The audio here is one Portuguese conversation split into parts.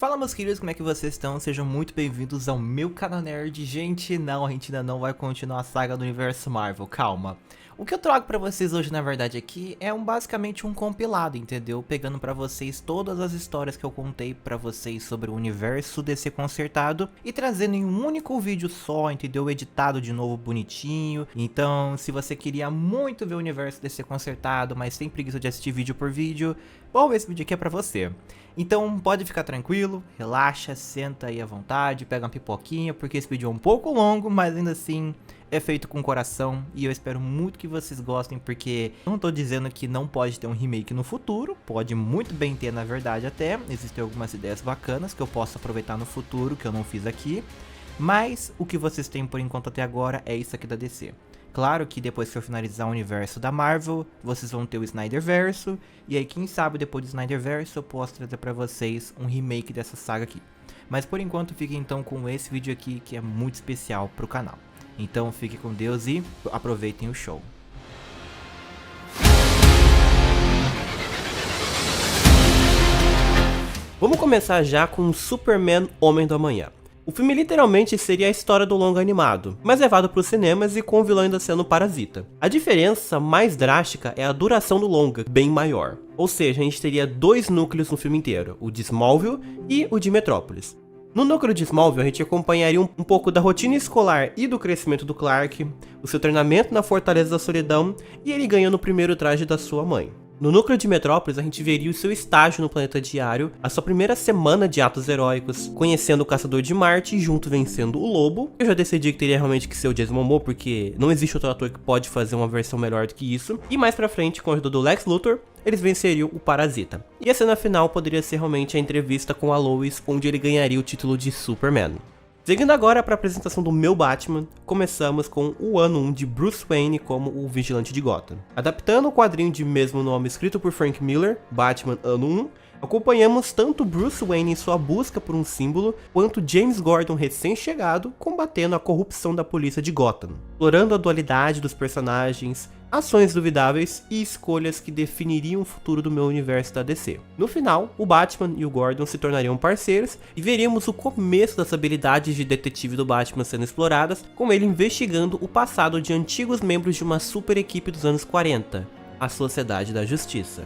Fala meus queridos, como é que vocês estão? Sejam muito bem-vindos ao meu canal Nerd. Gente, não, a gente ainda não vai continuar a saga do universo Marvel, calma. O que eu trago pra vocês hoje, na verdade, aqui é basicamente um compilado, entendeu? Pegando pra vocês todas as histórias que eu contei pra vocês sobre o universo DC Consertado e trazendo em um único vídeo só, entendeu? Editado de novo, bonitinho. Então, se você queria muito ver o universo DC Consertado, mas tem preguiça de assistir vídeo por vídeo, bom, esse vídeo aqui é pra você. Então pode ficar tranquilo, relaxa, senta aí à vontade, pega uma pipoquinha, porque esse vídeo é um pouco longo, mas ainda assim é feito com coração e eu espero muito que vocês gostem, porque não tô dizendo que não pode ter um remake no futuro, pode muito bem ter na verdade até, existem algumas ideias bacanas que eu posso aproveitar no futuro, que eu não fiz aqui, mas o que vocês têm por enquanto até agora é isso aqui da DC. Claro que depois que eu finalizar o universo da Marvel, vocês vão ter o Snyderverso, e aí quem sabe depois do Snyderverso eu posso trazer pra vocês um remake dessa saga aqui. Mas por enquanto fiquem então com esse vídeo aqui que é muito especial pro canal. Então fiquem com Deus e aproveitem o show. Vamos começar já com Superman Homem do Amanhã. O filme literalmente seria a história do longa animado, mas levado para os cinemas e com o vilão ainda sendo Parasita. A diferença mais drástica é a duração do longa, bem maior. Ou seja, a gente teria dois núcleos no filme inteiro, o de Smallville e o de Metrópolis. No núcleo de Smallville, a gente acompanharia um pouco da rotina escolar e do crescimento do Clark, o seu treinamento na Fortaleza da Solidão e ele ganhando o primeiro traje da sua mãe. No núcleo de Metrópolis, a gente veria o seu estágio no planeta diário, a sua primeira semana de atos heróicos, conhecendo o Caçador de Marte e junto vencendo o Lobo. Eu já decidi que teria realmente que ser o Jason Momoa, porque não existe outro ator que pode fazer uma versão melhor do que isso. E mais pra frente, com a ajuda do Lex Luthor, eles venceriam o Parasita. E a cena final poderia ser realmente a entrevista com a Lois, onde ele ganharia o título de Superman. Seguindo agora para a apresentação do meu Batman, começamos com o ano 1 de Bruce Wayne como o Vigilante de Gotham. Adaptando o quadrinho de mesmo nome escrito por Frank Miller, Batman Ano 1, acompanhamos tanto Bruce Wayne em sua busca por um símbolo, quanto James Gordon recém-chegado combatendo a corrupção da polícia de Gotham, explorando a dualidade dos personagens, ações duvidáveis e escolhas que definiriam o futuro do meu universo da DC. No final, o Batman e o Gordon se tornariam parceiros e veríamos o começo das habilidades de detetive do Batman sendo exploradas, com ele investigando o passado de antigos membros de uma super equipe dos anos 40, a Sociedade da Justiça.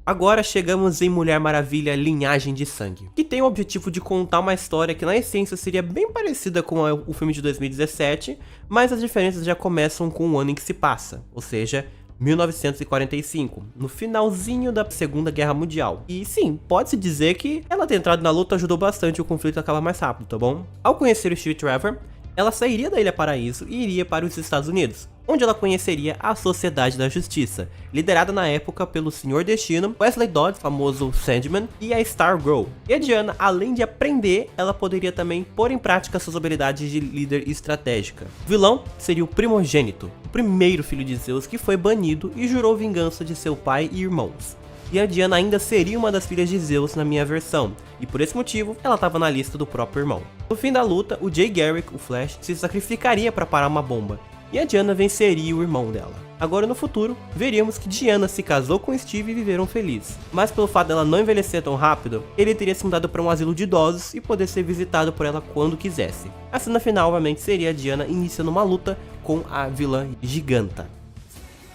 Agora chegamos em Mulher Maravilha Linhagem de Sangue, que tem o objetivo de contar uma história que na essência seria bem parecida com o filme de 2017, mas as diferenças já começam com o ano em que se passa, ou seja, 1945, no finalzinho da Segunda Guerra Mundial. E sim, pode-se dizer que ela ter entrado na luta ajudou bastante o conflito a acabar mais rápido, tá bom? Ao conhecer o Steve Trevor, ela sairia da Ilha Paraíso e iria para os Estados Unidos, onde ela conheceria a Sociedade da Justiça, liderada na época pelo Senhor Destino, Wesley Dodds, famoso Sandman, e a Stargirl. E a Diana, além de aprender, ela poderia também pôr em prática suas habilidades de líder estratégica. O vilão seria o Primogênito, o primeiro filho de Zeus que foi banido e jurou vingança de seu pai e irmãos. E a Diana ainda seria uma das filhas de Zeus na minha versão, e por esse motivo ela estava na lista do próprio irmão. No fim da luta, o Jay Garrick, o Flash, se sacrificaria para parar uma bomba, e a Diana venceria o irmão dela. Agora no futuro, veríamos que Diana se casou com Steve e viveram felizes, mas pelo fato dela não envelhecer tão rápido, ele teria se mudado para um asilo de idosos e poder ser visitado por ela quando quisesse. A cena final, obviamente, seria a Diana iniciando uma luta com a vilã Giganta.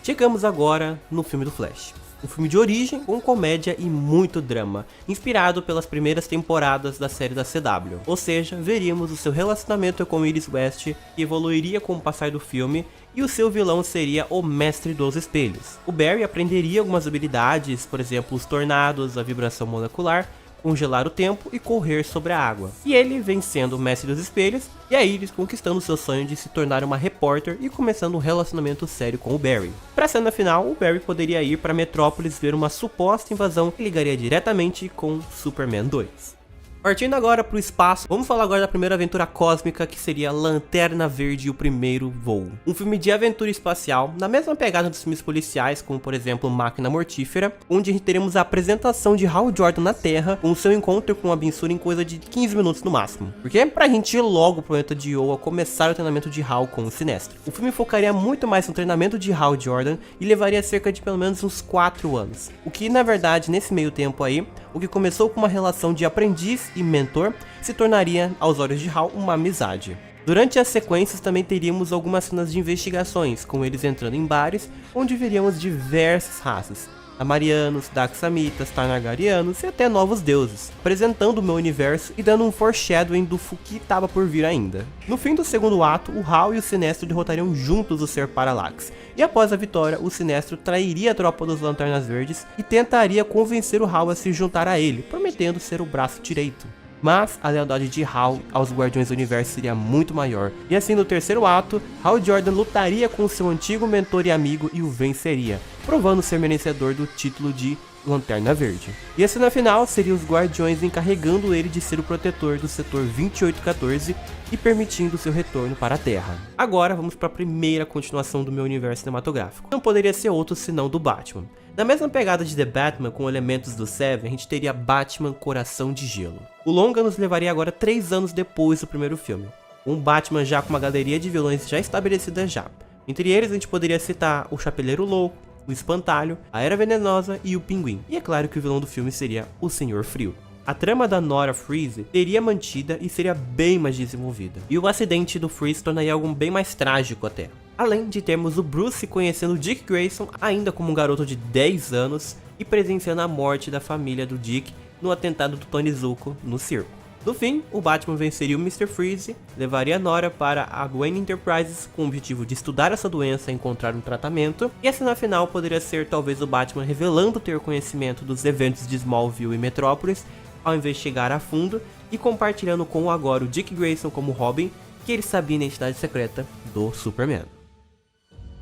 Chegamos agora no filme do Flash. Um filme de origem, com comédia e muito drama, inspirado pelas primeiras temporadas da série da CW. Ou seja, veríamos o seu relacionamento com Iris West, que evoluiria com o passar do filme, e o seu vilão seria o Mestre dos Espelhos. O Barry aprenderia algumas habilidades, por exemplo, os tornados, a vibração molecular, congelar o tempo e correr sobre a água. E ele vencendo o Mestre dos Espelhos, e a Iris conquistando seu sonho de se tornar uma repórter e começando um relacionamento sério com o Barry. Para a cena final, o Barry poderia ir para Metrópolis ver uma suposta invasão que ligaria diretamente com Superman 2. Partindo agora para o espaço, vamos falar agora da primeira aventura cósmica, que seria Lanterna Verde e o Primeiro Voo. Um filme de aventura espacial, na mesma pegada dos filmes policiais, como por exemplo Máquina Mortífera, onde a gente teremos a apresentação de Hal Jordan na Terra, com seu encontro com a Absura em coisa de 15 minutos no máximo. Porque pra gente ir logo pro planeta de Oa começar o treinamento de Hal com o Sinestro. O filme focaria muito mais no treinamento de Hal Jordan e levaria cerca de pelo menos uns 4 anos. O que na verdade, nesse meio tempo aí, O que começou com uma relação de aprendiz e mentor se tornaria, aos olhos de Hal, uma amizade. Durante as sequências também teríamos algumas cenas de investigações, com eles entrando em bares, onde veríamos diversas raças, Tamarianos, Daxamitas, Targaryen e até novos deuses, apresentando o meu universo e dando um foreshadowing do que estava por vir ainda. No fim do segundo ato, o Hal e o Sinestro derrotariam juntos o Ser Parallax, e após a vitória, o Sinestro trairia a tropa dos Lanternas Verdes e tentaria convencer o Hal a se juntar a ele, prometendo ser o braço direito. Mas a lealdade de Hal aos Guardiões do Universo seria muito maior, e assim no terceiro ato, Hal Jordan lutaria com seu antigo mentor e amigo e o venceria, provando ser merecedor do título de Lanterna Verde. E a cena final seria os Guardiões encarregando ele de ser o protetor do setor 2814 e permitindo seu retorno para a Terra. Agora vamos para a primeira continuação do meu universo cinematográfico. Não poderia ser outro senão do Batman. Na mesma pegada de The Batman, com elementos do Seven, a gente teria Batman Coração de Gelo. O longa nos levaria agora 3 anos depois do primeiro filme, um Batman já com uma galeria de vilões já estabelecida já. Entre eles a gente poderia citar o Chapeleiro Louco, o Espantalho, a Era Venenosa e o Pinguim. E é claro que o vilão do filme seria o Senhor Frio. A trama da Nora Freeze teria mantida e seria bem mais desenvolvida. E o acidente do Freeze tornaria algo bem mais trágico até. Além de termos o Bruce conhecendo o Dick Grayson ainda como um garoto de 10 anos e presenciando a morte da família do Dick no atentado do Tony Zuko no circo. No fim, o Batman venceria o Mr. Freeze, levaria a Nora para a Wayne Enterprises com o objetivo de estudar essa doença e encontrar um tratamento, e a cena final poderia ser talvez o Batman revelando ter conhecimento dos eventos de Smallville e Metrópolis ao investigar a fundo e compartilhando com agora o Dick Grayson como Robin, que ele sabia a identidade secreta do Superman.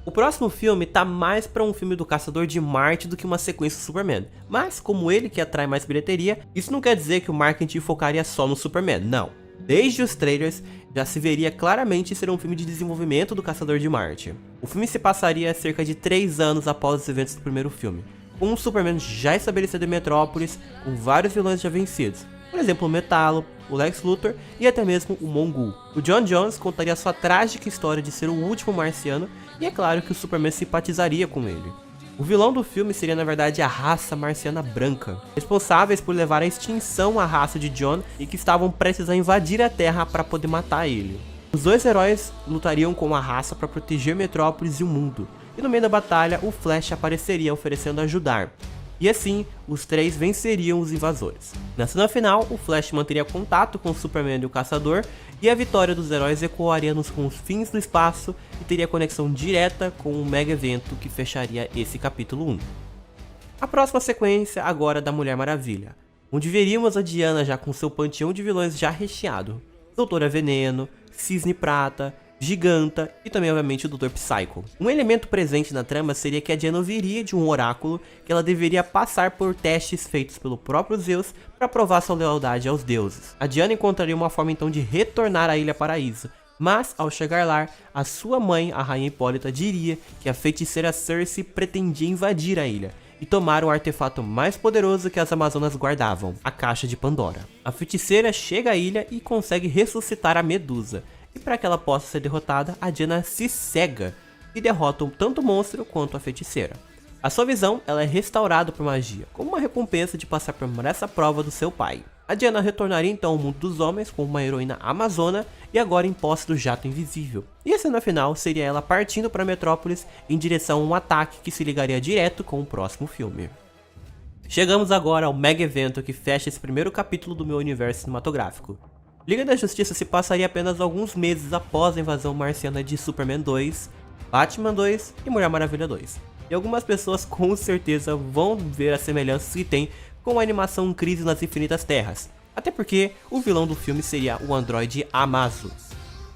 O próximo filme tá mais para um filme do Caçador de Marte do que uma sequência do Superman, mas como ele que atrai mais bilheteria, isso não quer dizer que o marketing focaria só no Superman, não. Desde os trailers já se veria claramente ser um filme de desenvolvimento do Caçador de Marte. O filme se passaria cerca de 3 anos após os eventos do primeiro filme, com um Superman já estabelecido em Metrópolis, com vários vilões já vencidos, por exemplo o Metallo, o Lex Luthor e até mesmo o Mongul. O John Jones contaria sua trágica história de ser o último marciano, e é claro que o Superman simpatizaria com ele. O vilão do filme seria na verdade a raça marciana branca, responsáveis por levar à extinção a raça de John e que estavam prestes a invadir a Terra para poder matar ele. Os dois heróis lutariam com a raça para proteger Metrópolis e o mundo, e no meio da batalha o Flash apareceria oferecendo ajudar. E assim, os três venceriam os invasores. Na cena final, o Flash manteria contato com o Superman e o Caçador, e a vitória dos heróis ecoaria nos confins do espaço e teria conexão direta com o mega evento que fecharia esse capítulo 1. A próxima sequência agora é da Mulher Maravilha, onde veríamos a Diana já com seu panteão de vilões já recheado. Doutora Veneno, Cisne Prata, Giganta e também obviamente o Dr. Psycho. Um elemento presente na trama seria que a Diana ouviria de um oráculo que ela deveria passar por testes feitos pelo próprio Zeus para provar sua lealdade aos deuses. A Diana encontraria uma forma então de retornar à Ilha Paraíso, mas ao chegar lá, a sua mãe, a Rainha Hipólita, diria que a feiticeira Cersei pretendia invadir a ilha e tomar o artefato mais poderoso que as Amazonas guardavam, a Caixa de Pandora. A feiticeira chega à ilha e consegue ressuscitar a Medusa, e para que ela possa ser derrotada, a Diana se cega e derrota tanto o monstro quanto a feiticeira. A sua visão ela é restaurada por magia, como uma recompensa de passar por essa prova do seu pai. A Diana retornaria então ao mundo dos homens como uma heroína amazona e agora em posse do jato invisível. E a cena final seria ela partindo para Metrópolis em direção a um ataque que se ligaria direto com o próximo filme. Chegamos agora ao mega evento que fecha esse primeiro capítulo do meu universo cinematográfico. Liga da Justiça se passaria apenas alguns meses após a invasão marciana de Superman 2, Batman 2 e Mulher Maravilha 2. E algumas pessoas com certeza vão ver as semelhanças que tem com a animação Crise nas Infinitas Terras, até porque o vilão do filme seria o androide Amazo.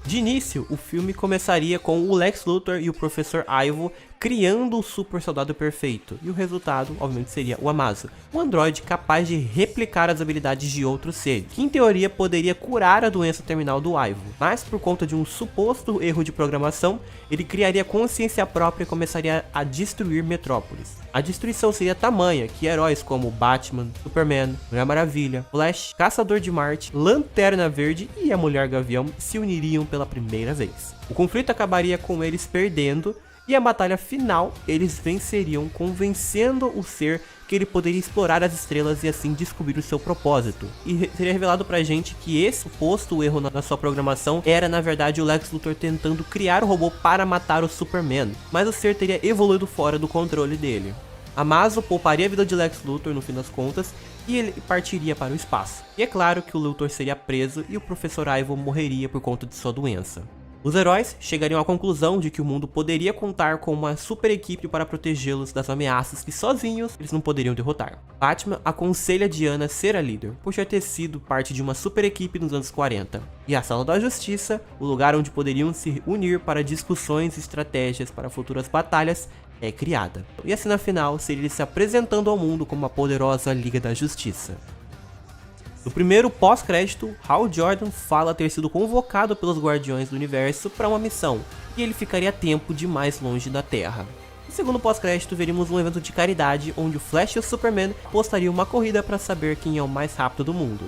De início, o filme começaria com o Lex Luthor e o Professor Ivo criando o super soldado perfeito, e o resultado, obviamente, seria o Amazo, um androide capaz de replicar as habilidades de outros seres, que em teoria poderia curar a doença terminal do Ivo, mas por conta de um suposto erro de programação, ele criaria consciência própria e começaria a destruir Metrópolis. A destruição seria tamanha que heróis como Batman, Superman, Mulher Maravilha, Flash, Caçador de Marte, Lanterna Verde e a Mulher Gavião se uniriam pela primeira vez. O conflito acabaria com eles perdendo, e a batalha final eles venceriam, convencendo o ser que ele poderia explorar as estrelas e assim descobrir o seu propósito. E seria revelado pra gente que esse suposto erro na sua programação era na verdade o Lex Luthor tentando criar o robô para matar o Superman, mas o ser teria evoluído fora do controle dele. Amazo pouparia a vida de Lex Luthor no fim das contas e ele partiria para o espaço. E é claro que o Luthor seria preso e o Professor Ivo morreria por conta de sua doença. Os heróis chegariam à conclusão de que o mundo poderia contar com uma super equipe para protegê-los das ameaças que sozinhos eles não poderiam derrotar. Batman aconselha Diana a ser a líder, por já ter sido parte de uma super equipe nos anos 40. E a Sala da Justiça, o lugar onde poderiam se unir para discussões e estratégias para futuras batalhas, é criada. E a cena final seria ele se apresentando ao mundo como a poderosa Liga da Justiça. No primeiro pós-crédito, Hal Jordan fala ter sido convocado pelos Guardiões do Universo para uma missão, e ele ficaria tempo demais longe da Terra. No segundo pós-crédito, veríamos um evento de caridade onde o Flash e o Superman apostariam uma corrida para saber quem é o mais rápido do mundo.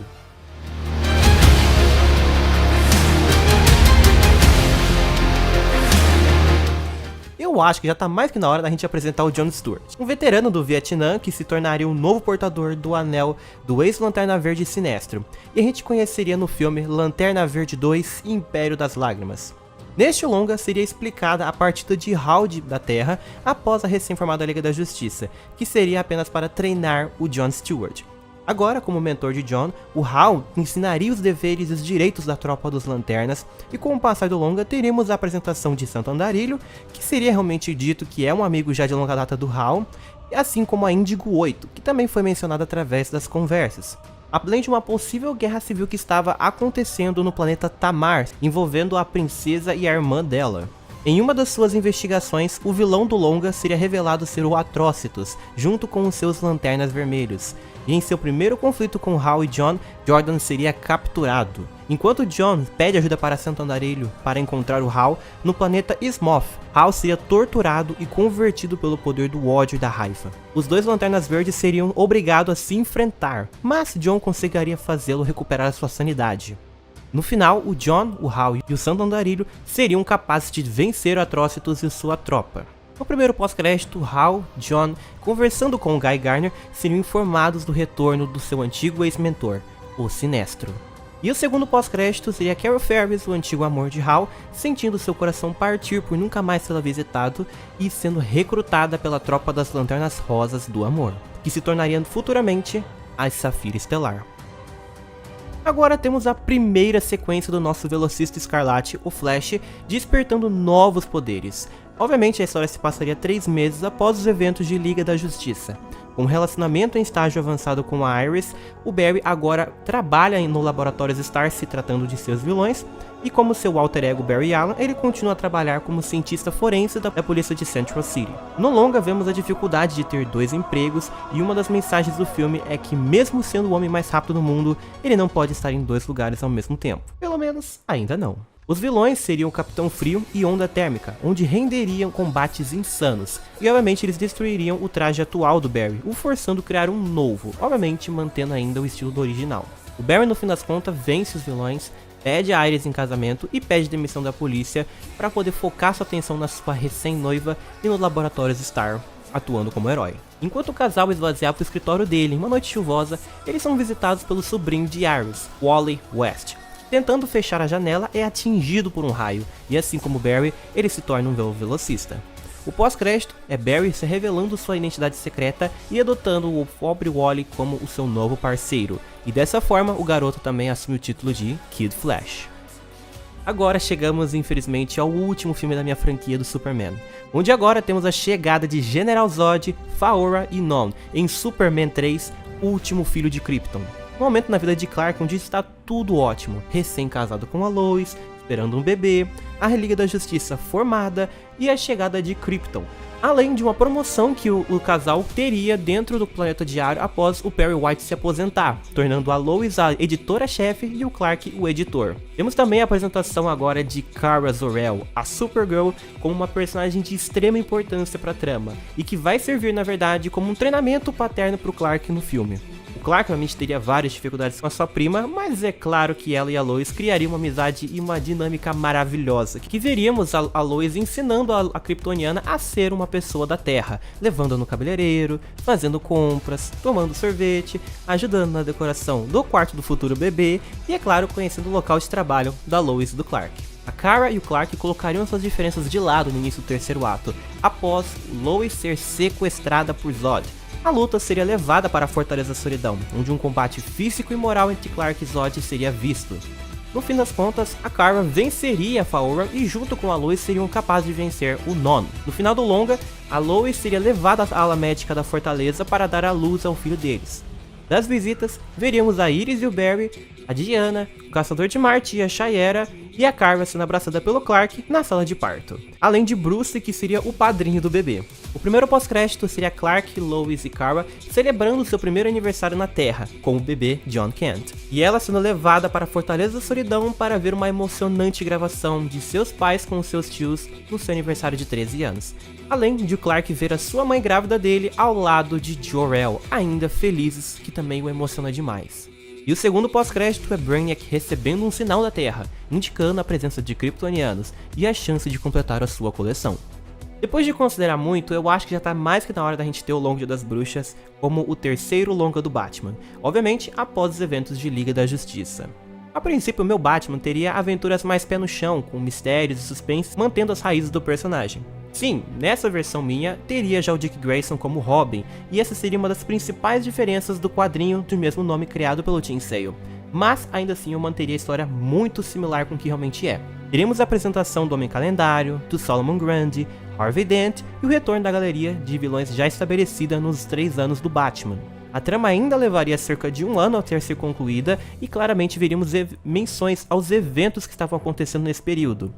Eu acho que já tá mais que na hora da gente apresentar o John Stewart, um veterano do Vietnã que se tornaria o novo portador do anel do ex-Lanterna Verde Sinestro, e a gente conheceria no filme Lanterna Verde 2 e Império das Lágrimas. Neste longa seria explicada a partida de Hal da Terra após a recém-formada Liga da Justiça, que seria apenas para treinar o John Stewart. Agora, como mentor de John, o Hal ensinaria os deveres e os direitos da tropa dos Lanternas, e com o passar do longa teríamos a apresentação de Santo Andarilho, que seria realmente dito que é um amigo já de longa data do Hal, assim como a Índigo 8, que também foi mencionada através das conversas. Além de uma possível guerra civil que estava acontecendo no planeta Tamar, envolvendo a princesa e a irmã dela. Em uma das suas investigações, o vilão do longa seria revelado ser o Atrocitus, junto com os seus Lanternas Vermelhos. E em seu primeiro conflito com Hal e John, Jordan seria capturado. Enquanto John pede ajuda para Santo Andarilho para encontrar o Hal no planeta Smoth, Hal seria torturado e convertido pelo poder do ódio e da raiva. Os dois Lanternas Verdes seriam obrigados a se enfrentar, mas John conseguiria fazê-lo recuperar sua sanidade. No final, o John, o Hal e o Santo Andarilho seriam capazes de vencer o Atrocitus e sua tropa. No primeiro pós-crédito, Hal, John, conversando com o Guy Gardner, seriam informados do retorno do seu antigo ex-mentor, o Sinestro. E o segundo pós-crédito seria Carol Ferris, o antigo amor de Hal, sentindo seu coração partir por nunca mais ser visitado e sendo recrutada pela tropa das Lanternas Rosas do Amor, que se tornariam futuramente a Safira Estelar. Agora temos a primeira sequência do nosso velocista escarlate, o Flash, despertando novos poderes. Obviamente a história se passaria 3 meses após os eventos de Liga da Justiça. Com um relacionamento em estágio avançado com a Iris, o Barry agora trabalha no Laboratório Star se tratando de seus vilões, e como seu alter ego Barry Allen, ele continua a trabalhar como cientista forense da polícia de Central City. No longa vemos a dificuldade de ter 2 empregos, e uma das mensagens do filme é que mesmo sendo o homem mais rápido do mundo, ele não pode estar em 2 lugares ao mesmo tempo. Pelo menos, ainda não. Os vilões seriam o Capitão Frio e Onda Térmica, onde renderiam combates insanos, e obviamente eles destruiriam o traje atual do Barry, o forçando a criar um novo, obviamente mantendo ainda o estilo do original. O Barry no fim das contas vence os vilões, pede a Iris em casamento e pede demissão da polícia para poder focar sua atenção na sua recém-noiva e nos laboratórios Star, atuando como herói. Enquanto o casal esvaziava o escritório dele em uma noite chuvosa, eles são visitados pelo sobrinho de Iris, Wally West. Tentando fechar a janela, é atingido por um raio, e assim como Barry, ele se torna um velocista. O pós-crédito é Barry se revelando sua identidade secreta e adotando o pobre Wally como o seu novo parceiro, e dessa forma o garoto também assume o título de Kid Flash. Agora chegamos infelizmente ao último filme da minha franquia do Superman, onde agora temos a chegada de General Zod, Faora e Non em Superman 3, O Último Filho de Krypton. Um momento na vida de Clark onde está tudo ótimo, recém-casado com a Lois, esperando um bebê, a Liga da Justiça formada e a chegada de Krypton, além de uma promoção que o casal teria dentro do Planeta Diário após o Perry White se aposentar, tornando a Lois a editora-chefe e o Clark o editor. Temos também a apresentação agora de Kara Zor-El, a Supergirl, como uma personagem de extrema importância para a trama, e que vai servir na verdade como um treinamento paterno para o Clark no filme. O Clark realmente teria várias dificuldades com a sua prima, mas é claro que ela e a Lois criariam uma amizade e uma dinâmica maravilhosa, que veríamos a Lois ensinando a kryptoniana a ser uma pessoa da Terra, levando-a no cabeleireiro, fazendo compras, tomando sorvete, ajudando na decoração do quarto do futuro bebê e, é claro, conhecendo o local de trabalho da Lois e do Clark. A Kara e o Clark colocariam suas diferenças de lado no início do terceiro ato, após Lois ser sequestrada por Zod. A luta seria levada para a Fortaleza Solidão, onde um combate físico e moral entre Clark e Zod seria visto. No fim das contas, a Kara venceria a Faora e junto com a Lois seriam capazes de vencer o Nono. No final do longa, a Lois seria levada à ala médica da Fortaleza para dar à luz ao filho deles. Das visitas, veríamos a Iris e o Barry, a Diana, o Caçador de Marte e a Shayera, e a Carva sendo abraçada pelo Clark na sala de parto. Além de Bruce, que seria o padrinho do bebê. O primeiro pós-crédito seria Clark, Lois e Kara celebrando seu primeiro aniversário na Terra, com o bebê John Kent. E ela sendo levada para a Fortaleza da Solidão para ver uma emocionante gravação de seus pais com seus tios no seu aniversário de 13 anos. Além de o Clark ver a sua mãe grávida dele ao lado de Jor-El, ainda felizes, que também o emociona demais. E o segundo pós-crédito é Brainiac recebendo um sinal da Terra, indicando a presença de kryptonianos e a chance de completar a sua coleção. Depois de considerar muito, eu acho que já tá mais que na hora da gente ter o longa Dia das Bruxas como o terceiro longa do Batman, obviamente após os eventos de Liga da Justiça. A princípio, o meu Batman teria aventuras mais pé no chão, com mistérios e suspense, mantendo as raízes do personagem. Sim, nessa versão minha, teria já o Dick Grayson como Robin, e essa seria uma das principais diferenças do quadrinho do mesmo nome criado pelo Tim Sale. Mas, ainda assim, eu manteria a história muito similar com o que realmente é. Teríamos a apresentação do Homem Calendário, do Solomon Grundy, Harvey Dent e o retorno da galeria de vilões já estabelecida nos 3 anos do Batman. A trama ainda levaria cerca de 1 ano a ter sido concluída e claramente veríamos menções aos eventos que estavam acontecendo nesse período.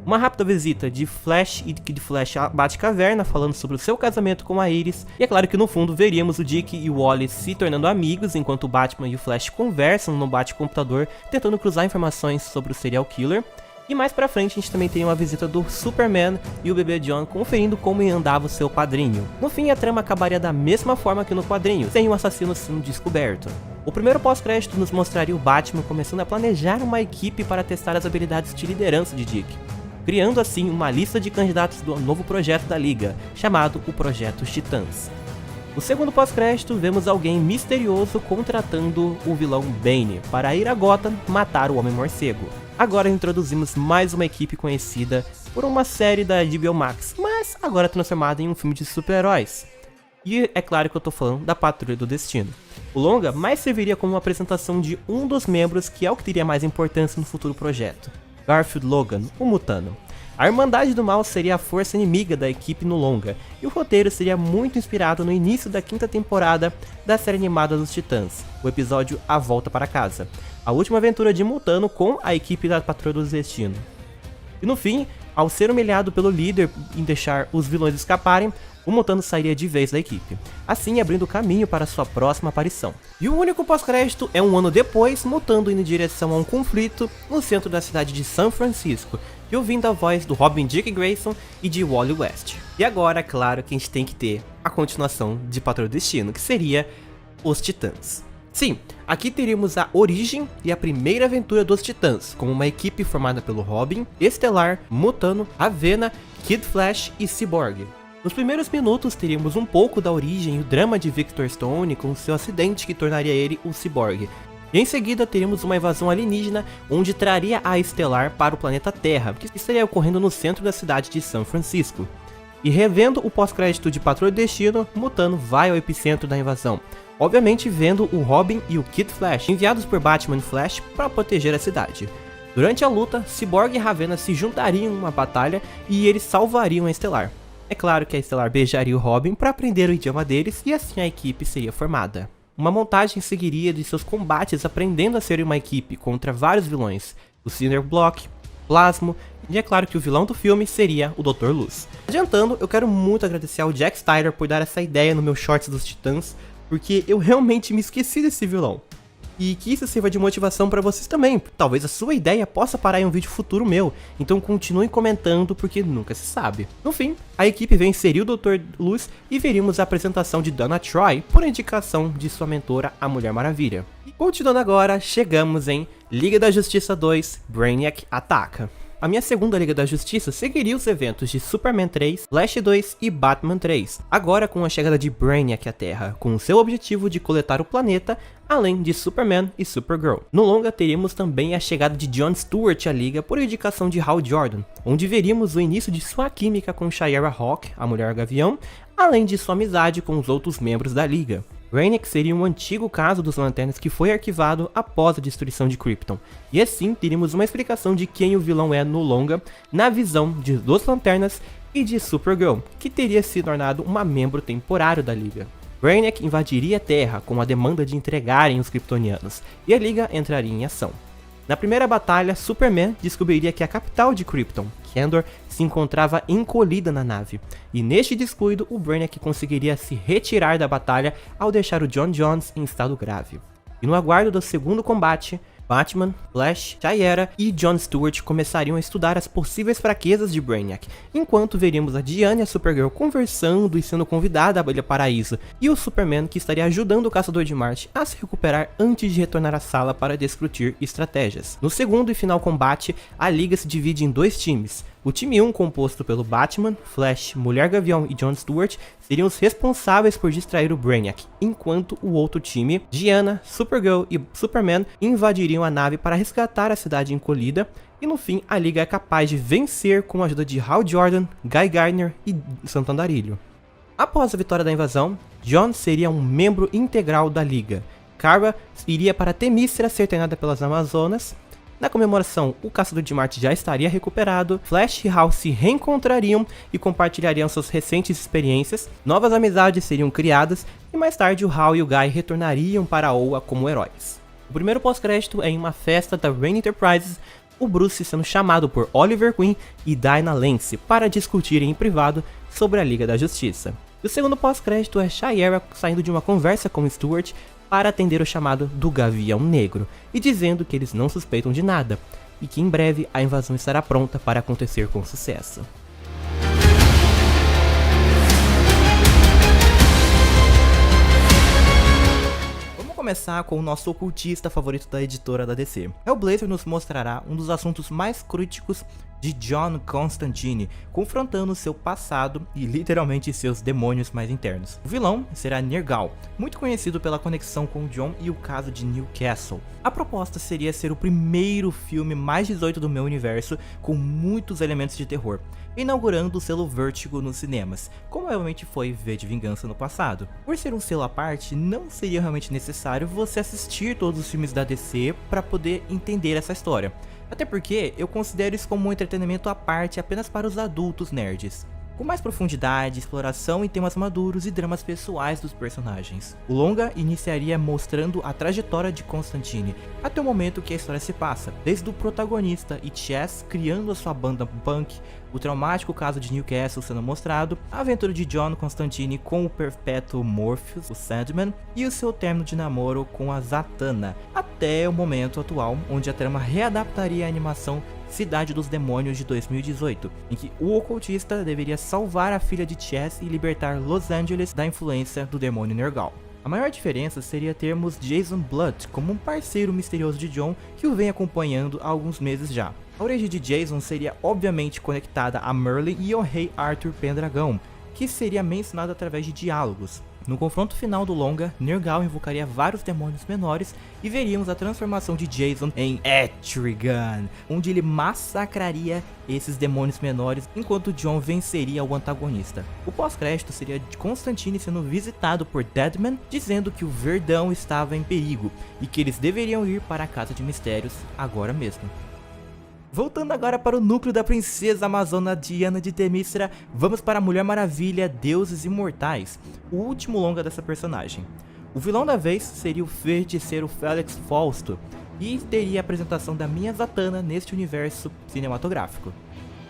Uma rápida visita de Flash e Kid Flash à Batcaverna falando sobre o seu casamento com a Iris, e é claro que no fundo veríamos o Dick e o Wally se tornando amigos enquanto o Batman e o Flash conversam no bate-computador tentando cruzar informações sobre o serial killer. E mais pra frente a gente também teria uma visita do Superman e o bebê John conferindo como andava o seu padrinho. No fim, a trama acabaria da mesma forma que no quadrinho, sem o assassino sendo descoberto. O primeiro pós-crédito nos mostraria o Batman começando a planejar uma equipe para testar as habilidades de liderança de Dick, criando assim uma lista de candidatos do novo projeto da Liga, chamado o Projeto Titãs. No segundo pós-crédito, vemos alguém misterioso contratando o vilão Bane para ir a Gotham matar o Homem-Morcego. Agora introduzimos mais uma equipe conhecida por uma série da HBO Max, mas agora transformada em um filme de super-heróis. E é claro que eu tô falando da Patrulha do Destino. O longa mais serviria como uma apresentação de um dos membros que é o que teria mais importância no futuro projeto, Garfield Logan, o Mutano. A Irmandade do Mal seria a força inimiga da equipe no longa, e o roteiro seria muito inspirado no início da 5ª temporada da série animada dos Titãs, o episódio A Volta para Casa, a última aventura de Mutano com a equipe da Patrulha do Destino. E no fim, ao ser humilhado pelo líder em deixar os vilões escaparem, o Mutano sairia de vez da equipe, assim abrindo caminho para sua próxima aparição. E o único pós-crédito é 1 ano depois, Mutano indo em direção a um conflito no centro da cidade de São Francisco, e ouvindo a voz do Robin Dick Grayson e de Wally West. E agora, é claro que a gente tem que ter a continuação de Patrulha do Destino, que seria Os Titãs. Sim, aqui teríamos a origem e a primeira aventura dos Titãs, como uma equipe formada pelo Robin, Estelar, Mutano, Ravena, Kid Flash e Cyborg. Nos primeiros minutos teríamos um pouco da origem e o drama de Victor Stone com seu acidente que tornaria ele o Cyborg. E em seguida teríamos uma invasão alienígena onde traria a Estelar para o planeta Terra, que estaria ocorrendo no centro da cidade de São Francisco. E revendo o pós-crédito de Patrulha do Destino, Mutano vai ao epicentro da invasão, obviamente vendo o Robin e o Kid Flash enviados por Batman e Flash para proteger a cidade. Durante a luta, Cyborg e Ravena se juntariam em uma batalha e eles salvariam a Estelar. É claro que a Estelar beijaria o Robin para aprender o idioma deles e assim a equipe seria formada. Uma montagem seguiria de seus combates aprendendo a ser uma equipe contra vários vilões, o Cinderblock, Plasmo, e é claro que o vilão do filme seria o Dr. Luz. Adiantando, eu quero muito agradecer ao Jack Steiner por dar essa ideia no meu Shorts dos Titãs, porque eu realmente me esqueci desse vilão. E que isso sirva de motivação pra vocês também. Talvez a sua ideia possa parar em um vídeo futuro meu. Então continuem comentando, porque nunca se sabe. No fim, a equipe vem inserir o Dr. Luz e veríamos a apresentação de Donna Troy por indicação de sua mentora, a Mulher Maravilha. E continuando agora, chegamos em Liga da Justiça 2, Brainiac Ataca. A minha segunda Liga da Justiça seguiria os eventos de Superman 3, Flash 2 e Batman 3, agora com a chegada de Brainiac à Terra, com o seu objetivo de coletar o planeta, além de Superman e Supergirl. No longa teríamos também a chegada de John Stewart à Liga por indicação de Hal Jordan, onde veríamos o início de sua química com Shayera Hawk, a Mulher Gavião, além de sua amizade com os outros membros da Liga. Brainiac seria um antigo caso dos Lanternas que foi arquivado após a destruição de Krypton, e assim teríamos uma explicação de quem o vilão é no longa, na visão dos Lanternas e de Supergirl, que teria se tornado uma membro temporário da Liga. Brainiac invadiria a Terra com a demanda de entregarem os Kryptonianos, e a Liga entraria em ação. Na primeira batalha, Superman descobriria que a capital de Krypton, Kandor, se encontrava encolhida na nave, e neste descuido o Brainiac conseguiria se retirar da batalha ao deixar o John Jones em estado grave. E no aguardo do segundo combate, Batman, Flash, Shayera e John Stewart começariam a estudar as possíveis fraquezas de Brainiac, enquanto veríamos a Diana e a Supergirl conversando e sendo convidada à Ilha Paraíso, e o Superman que estaria ajudando o Caçador de Marte a se recuperar antes de retornar à sala para discutir estratégias. No segundo e final combate, a Liga se divide em dois times. O time 1, composto pelo Batman, Flash, Mulher Gavião e John Stewart, seriam os responsáveis por distrair o Brainiac, enquanto o outro time, Diana, Supergirl e Superman, invadiriam a nave para resgatar a cidade encolhida, e no fim a Liga é capaz de vencer com a ajuda de Hal Jordan, Guy Gardner e Santo Andarilho. Após a vitória da invasão, John seria um membro integral da Liga. Kara iria para Themyscira ser treinada pelas Amazonas. Na comemoração, o Caçador de Marte já estaria recuperado, Flash e Hal se reencontrariam e compartilhariam suas recentes experiências, novas amizades seriam criadas e mais tarde o Hal e o Guy retornariam para a Oa como heróis. O primeiro pós-crédito é em uma festa da Wayne Enterprises, o Bruce sendo chamado por Oliver Queen e Dinah Lance para discutirem em privado sobre a Liga da Justiça. E o segundo pós-crédito é Shayera saindo de uma conversa com Stewart para atender o chamado do Gavião Negro, e dizendo que eles não suspeitam de nada, e que em breve a invasão estará pronta para acontecer com sucesso. Vamos começar com o nosso ocultista favorito da editora da DC. Hellblazer nos mostrará um dos assuntos mais críticos de John Constantine, confrontando seu passado e literalmente seus demônios mais internos. O vilão será Nergal, muito conhecido pela conexão com John e o caso de Newcastle. A proposta seria ser o primeiro filme mais 18 do meu universo, com muitos elementos de terror, inaugurando o selo Vertigo nos cinemas, como realmente foi V de Vingança no passado. Por ser um selo à parte, não seria realmente necessário você assistir todos os filmes da DC para poder entender essa história. Até porque eu considero isso como um entretenimento à parte apenas para os adultos nerds, com mais profundidade, exploração em temas maduros e dramas pessoais dos personagens. O longa iniciaria mostrando a trajetória de Constantine, até o momento que a história se passa, desde o protagonista e Chess criando a sua banda punk, o traumático caso de Newcastle sendo mostrado, a aventura de John Constantine com o perpétuo Morpheus, o Sandman, e o seu término de namoro com a Zatanna, até o momento atual, onde a trama readaptaria a animação Cidade dos Demônios de 2018, em que o ocultista deveria salvar a filha de Chess e libertar Los Angeles da influência do demônio Nergal. A maior diferença seria termos Jason Blood como um parceiro misterioso de John que o vem acompanhando há alguns meses já. A origem de Jason seria obviamente conectada a Merlin e ao rei Arthur Pendragão, que seria mencionado através de diálogos. No confronto final do longa, Nergal invocaria vários demônios menores e veríamos a transformação de Jason em Etrigan, onde ele massacraria esses demônios menores enquanto John venceria o antagonista. O pós-crédito seria de Constantine sendo visitado por Deadman, dizendo que o Verdão estava em perigo e que eles deveriam ir para a Casa de Mistérios agora mesmo. Voltando agora para o núcleo da princesa amazona Diana de Themyscira, vamos para a Mulher Maravilha, Deuses Imortais, o último longa dessa personagem. O vilão da vez seria o feiticeiro Felix Fausto, e teria a apresentação da minha Zatanna neste universo cinematográfico.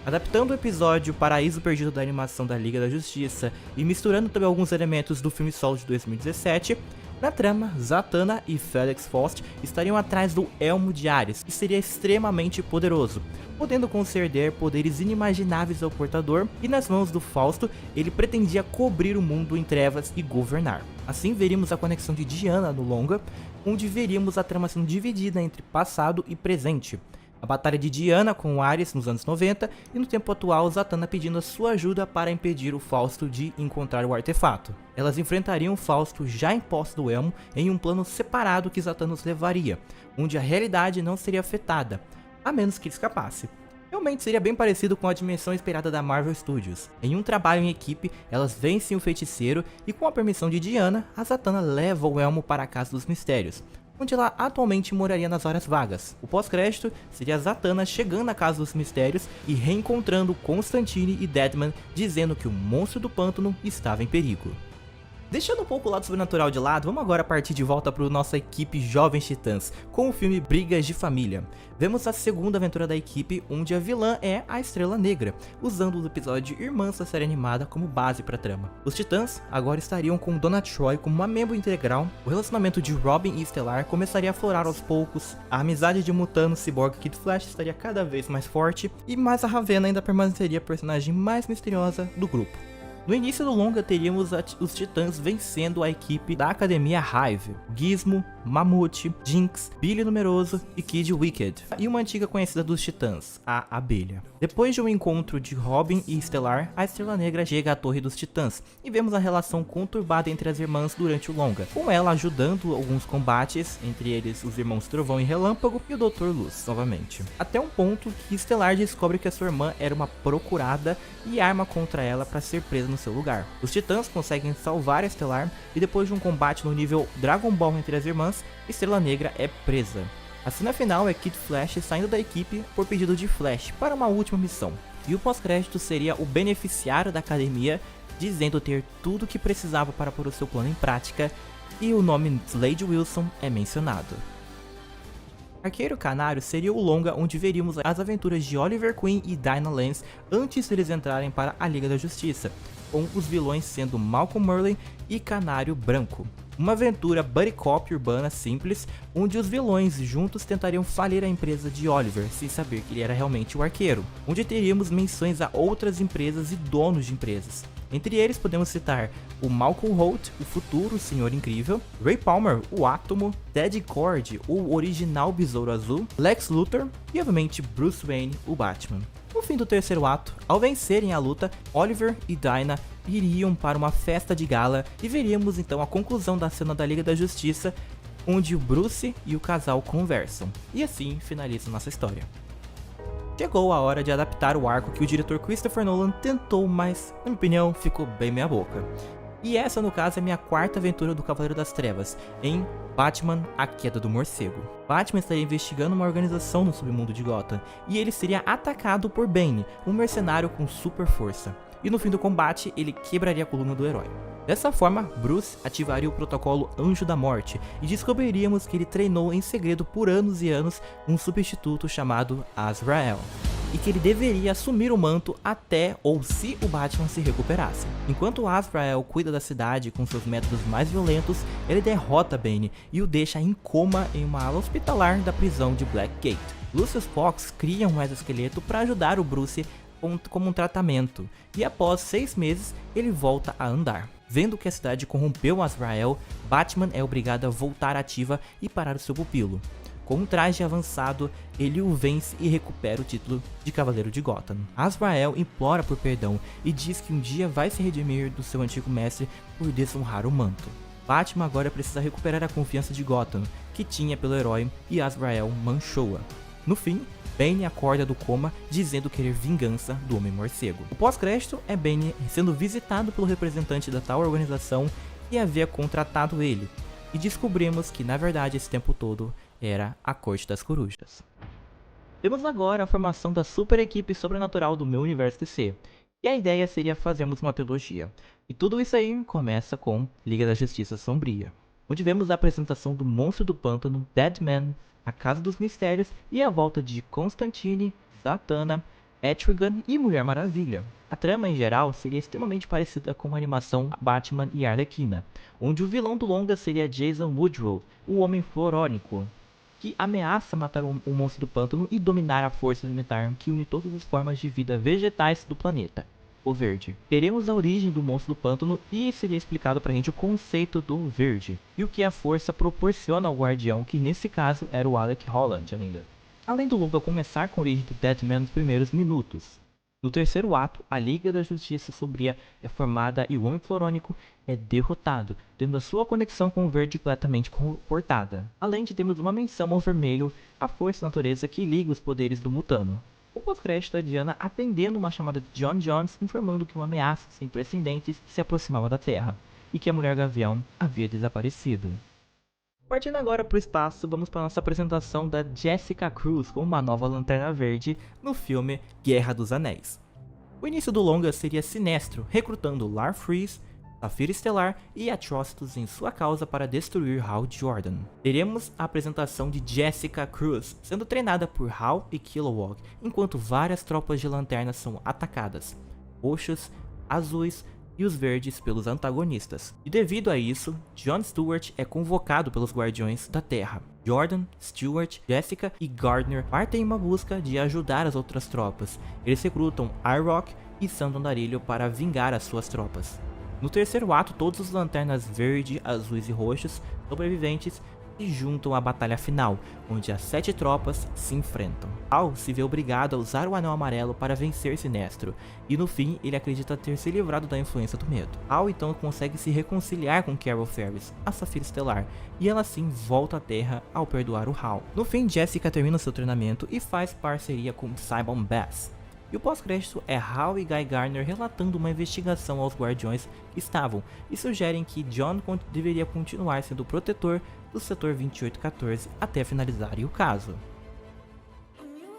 Adaptando o episódio Paraíso Perdido da animação da Liga da Justiça e misturando também alguns elementos do filme solo de 2017, Na trama, Zatanna e Felix Faust estariam atrás do Elmo de Ares, que seria extremamente poderoso, podendo conceder poderes inimagináveis ao portador, e nas mãos do Fausto, ele pretendia cobrir o mundo em trevas e governar. Assim veríamos a conexão de Diana no longa, onde veríamos a trama sendo dividida entre passado e presente. A batalha de Diana com Ares nos anos 90 e no tempo atual Zatanna pedindo a sua ajuda para impedir o Fausto de encontrar o artefato. Elas enfrentariam o Fausto já em posse do Elmo em um plano separado que Zatanna os levaria, onde a realidade não seria afetada, a menos que ele escapasse. Realmente seria bem parecido com a dimensão esperada da Marvel Studios. Em um trabalho em equipe, elas vencem o feiticeiro e com a permissão de Diana, a Zatanna leva o Elmo para a Casa dos Mistérios, onde ela atualmente moraria nas horas vagas. O pós-crédito seria Zatanna chegando à Casa dos Mistérios e reencontrando Constantine e Deadman, dizendo que o monstro do pântano estava em perigo. Deixando um pouco o lado sobrenatural de lado, vamos agora partir de volta para nossa equipe Jovens Titãs, com o filme Brigas de Família. Vemos a segunda aventura da equipe, onde a vilã é a Estrela Negra, usando o episódio de Irmãs da série animada como base para a trama. Os Titãs agora estariam com Donna Troy como uma membro integral, o relacionamento de Robin e Stellar começaria a aflorar aos poucos, a amizade de Mutano, Cyborg e Kid Flash estaria cada vez mais forte, e mais a Ravenna ainda permaneceria a personagem mais misteriosa do grupo. No início do longa teríamos os Titãs vencendo a equipe da Academia Hive, Gizmo, Mamute, Jinx, Billy Numeroso e Kid Wicked, e uma antiga conhecida dos Titãs, a Abelha. Depois de um encontro de Robin e Stellar, a Estrela Negra chega à Torre dos Titãs, e vemos a relação conturbada entre as irmãs durante o longa, com ela ajudando alguns combates, entre eles os irmãos Trovão e Relâmpago e o Dr. Luz, novamente. Até um ponto que Stellar descobre que a sua irmã era uma procurada e arma contra ela para ser presa no seu lugar. Os Titãs conseguem salvar a Stellar e depois de um combate no nível Dragon Ball entre as irmãs, Estrela Negra é presa. A cena final é Kid Flash saindo da equipe por pedido de Flash para uma última missão. E o pós-crédito seria o beneficiário da academia dizendo ter tudo o que precisava para pôr o seu plano em prática, e o nome Slade Wilson é mencionado. Arqueiro Canário seria o longa onde veríamos as aventuras de Oliver Queen e Dinah Lance antes de eles entrarem para a Liga da Justiça, com os vilões sendo Malcolm Merlyn e Canário Branco. Uma aventura buddy cop urbana simples, onde os vilões juntos tentariam falir a empresa de Oliver, sem saber que ele era realmente o arqueiro, onde teríamos menções a outras empresas e donos de empresas. Entre eles podemos citar o Malcolm Holt, o futuro Senhor Incrível, Ray Palmer, o Átomo, Ted Kord, o original Besouro Azul, Lex Luthor e obviamente Bruce Wayne, o Batman. No fim do terceiro ato, ao vencerem a luta, Oliver e Dinah iriam para uma festa de gala e veríamos então a conclusão da cena da Liga da Justiça, onde o Bruce e o casal conversam. E assim finaliza nossa história. Chegou a hora de adaptar o arco que o diretor Christopher Nolan tentou, mas, na minha opinião, ficou bem meia boca. E essa, no caso, é a minha quarta aventura do Cavaleiro das Trevas, em Batman, A Queda do Morcego. Batman estaria investigando uma organização no submundo de Gotham, e ele seria atacado por Bane, um mercenário com super força. E no fim do combate, ele quebraria a coluna do herói. Dessa forma, Bruce ativaria o protocolo Anjo da Morte e descobriríamos que ele treinou em segredo por anos e anos um substituto chamado Azrael, e que ele deveria assumir o manto até ou se o Batman se recuperasse. Enquanto Azrael cuida da cidade com seus métodos mais violentos, ele derrota Bane e o deixa em coma em uma ala hospitalar da prisão de Blackgate. Lucius Fox cria um exoesqueleto para ajudar o Bruce como um tratamento, e após 6 meses ele volta a andar. Vendo que a cidade corrompeu Azrael, Batman é obrigado a voltar ativa e parar o seu pupilo. Com um traje avançado, ele o vence e recupera o título de Cavaleiro de Gotham. Azrael implora por perdão e diz que um dia vai se redimir do seu antigo mestre por desonrar o manto. Batman agora precisa recuperar a confiança de Gotham, que tinha pelo herói, e Azrael manchou-a. No fim, Bane acorda do coma dizendo querer vingança do Homem-Morcego. O pós-crédito é Bane sendo visitado pelo representante da tal organização que havia contratado ele, e descobrimos que na verdade esse tempo todo era a Corte das Corujas. Temos agora a formação da super equipe sobrenatural do meu universo DC, e a ideia seria fazermos uma trilogia. E tudo isso aí começa com Liga da Justiça Sombria, onde vemos a apresentação do Monstro do Pântano, Deadman, a Casa dos Mistérios e a volta de Constantine, Zatanna, Etrigan e Mulher Maravilha. A trama em geral seria extremamente parecida com a animação Batman e Arlequina, onde o vilão do longa seria Jason Woodrow, o Homem Florônico, que ameaça matar o monstro do pântano e dominar a força elementar que une todas as formas de vida vegetais do planeta, o verde. Teremos a origem do monstro do pântano e seria explicado pra gente o conceito do verde, e o que a força proporciona ao guardião, que nesse caso era o Alec Holland ainda. Além do longa começar com a origem do Deadman nos primeiros minutos. No terceiro ato, a Liga da Justiça Sombria é formada e o Homem Florônico é derrotado, tendo a sua conexão com o verde completamente cortada. Além de termos uma menção ao vermelho, a força da natureza que liga os poderes do Mutano. O pós-crédito da Diana atendendo uma chamada de John Jones informando que uma ameaça sem precedentes se aproximava da Terra e que a Mulher Gavião havia desaparecido. Partindo agora para o espaço, vamos para nossa apresentação da Jessica Cruz como uma nova Lanterna Verde no filme Guerra dos Anéis. O início do longa seria Sinestro, recrutando Larfleeze, Safira Estelar e Atrocitus em sua causa para destruir Hal Jordan. Teremos a apresentação de Jessica Cruz, sendo treinada por Hal e Kilowog, enquanto várias tropas de lanternas são atacadas, roxos, azuis e os verdes pelos antagonistas. E devido a isso, John Stewart é convocado pelos Guardiões da Terra. Jordan, Stewart, Jessica e Gardner partem em uma busca de ajudar as outras tropas. Eles recrutam Iroh e Santo Andarilho para vingar as suas tropas. No terceiro ato, todos os lanternas verde, azuis e roxos sobreviventes se juntam à batalha final, onde as 7 tropas se enfrentam. Hal se vê obrigado a usar o Anel Amarelo para vencer Sinestro, e no fim ele acredita ter se livrado da influência do medo. Hal então consegue se reconciliar com Carol Ferris, a Safira Estelar, e ela assim volta à Terra ao perdoar o Hal. No fim, Jessica termina seu treinamento e faz parceria com Simon Bass. E o pós-crédito é Hal e Guy Gardner relatando uma investigação aos Guardiões que estavam e sugerem que John deveria continuar sendo o protetor do setor 2814 até finalizarem o caso.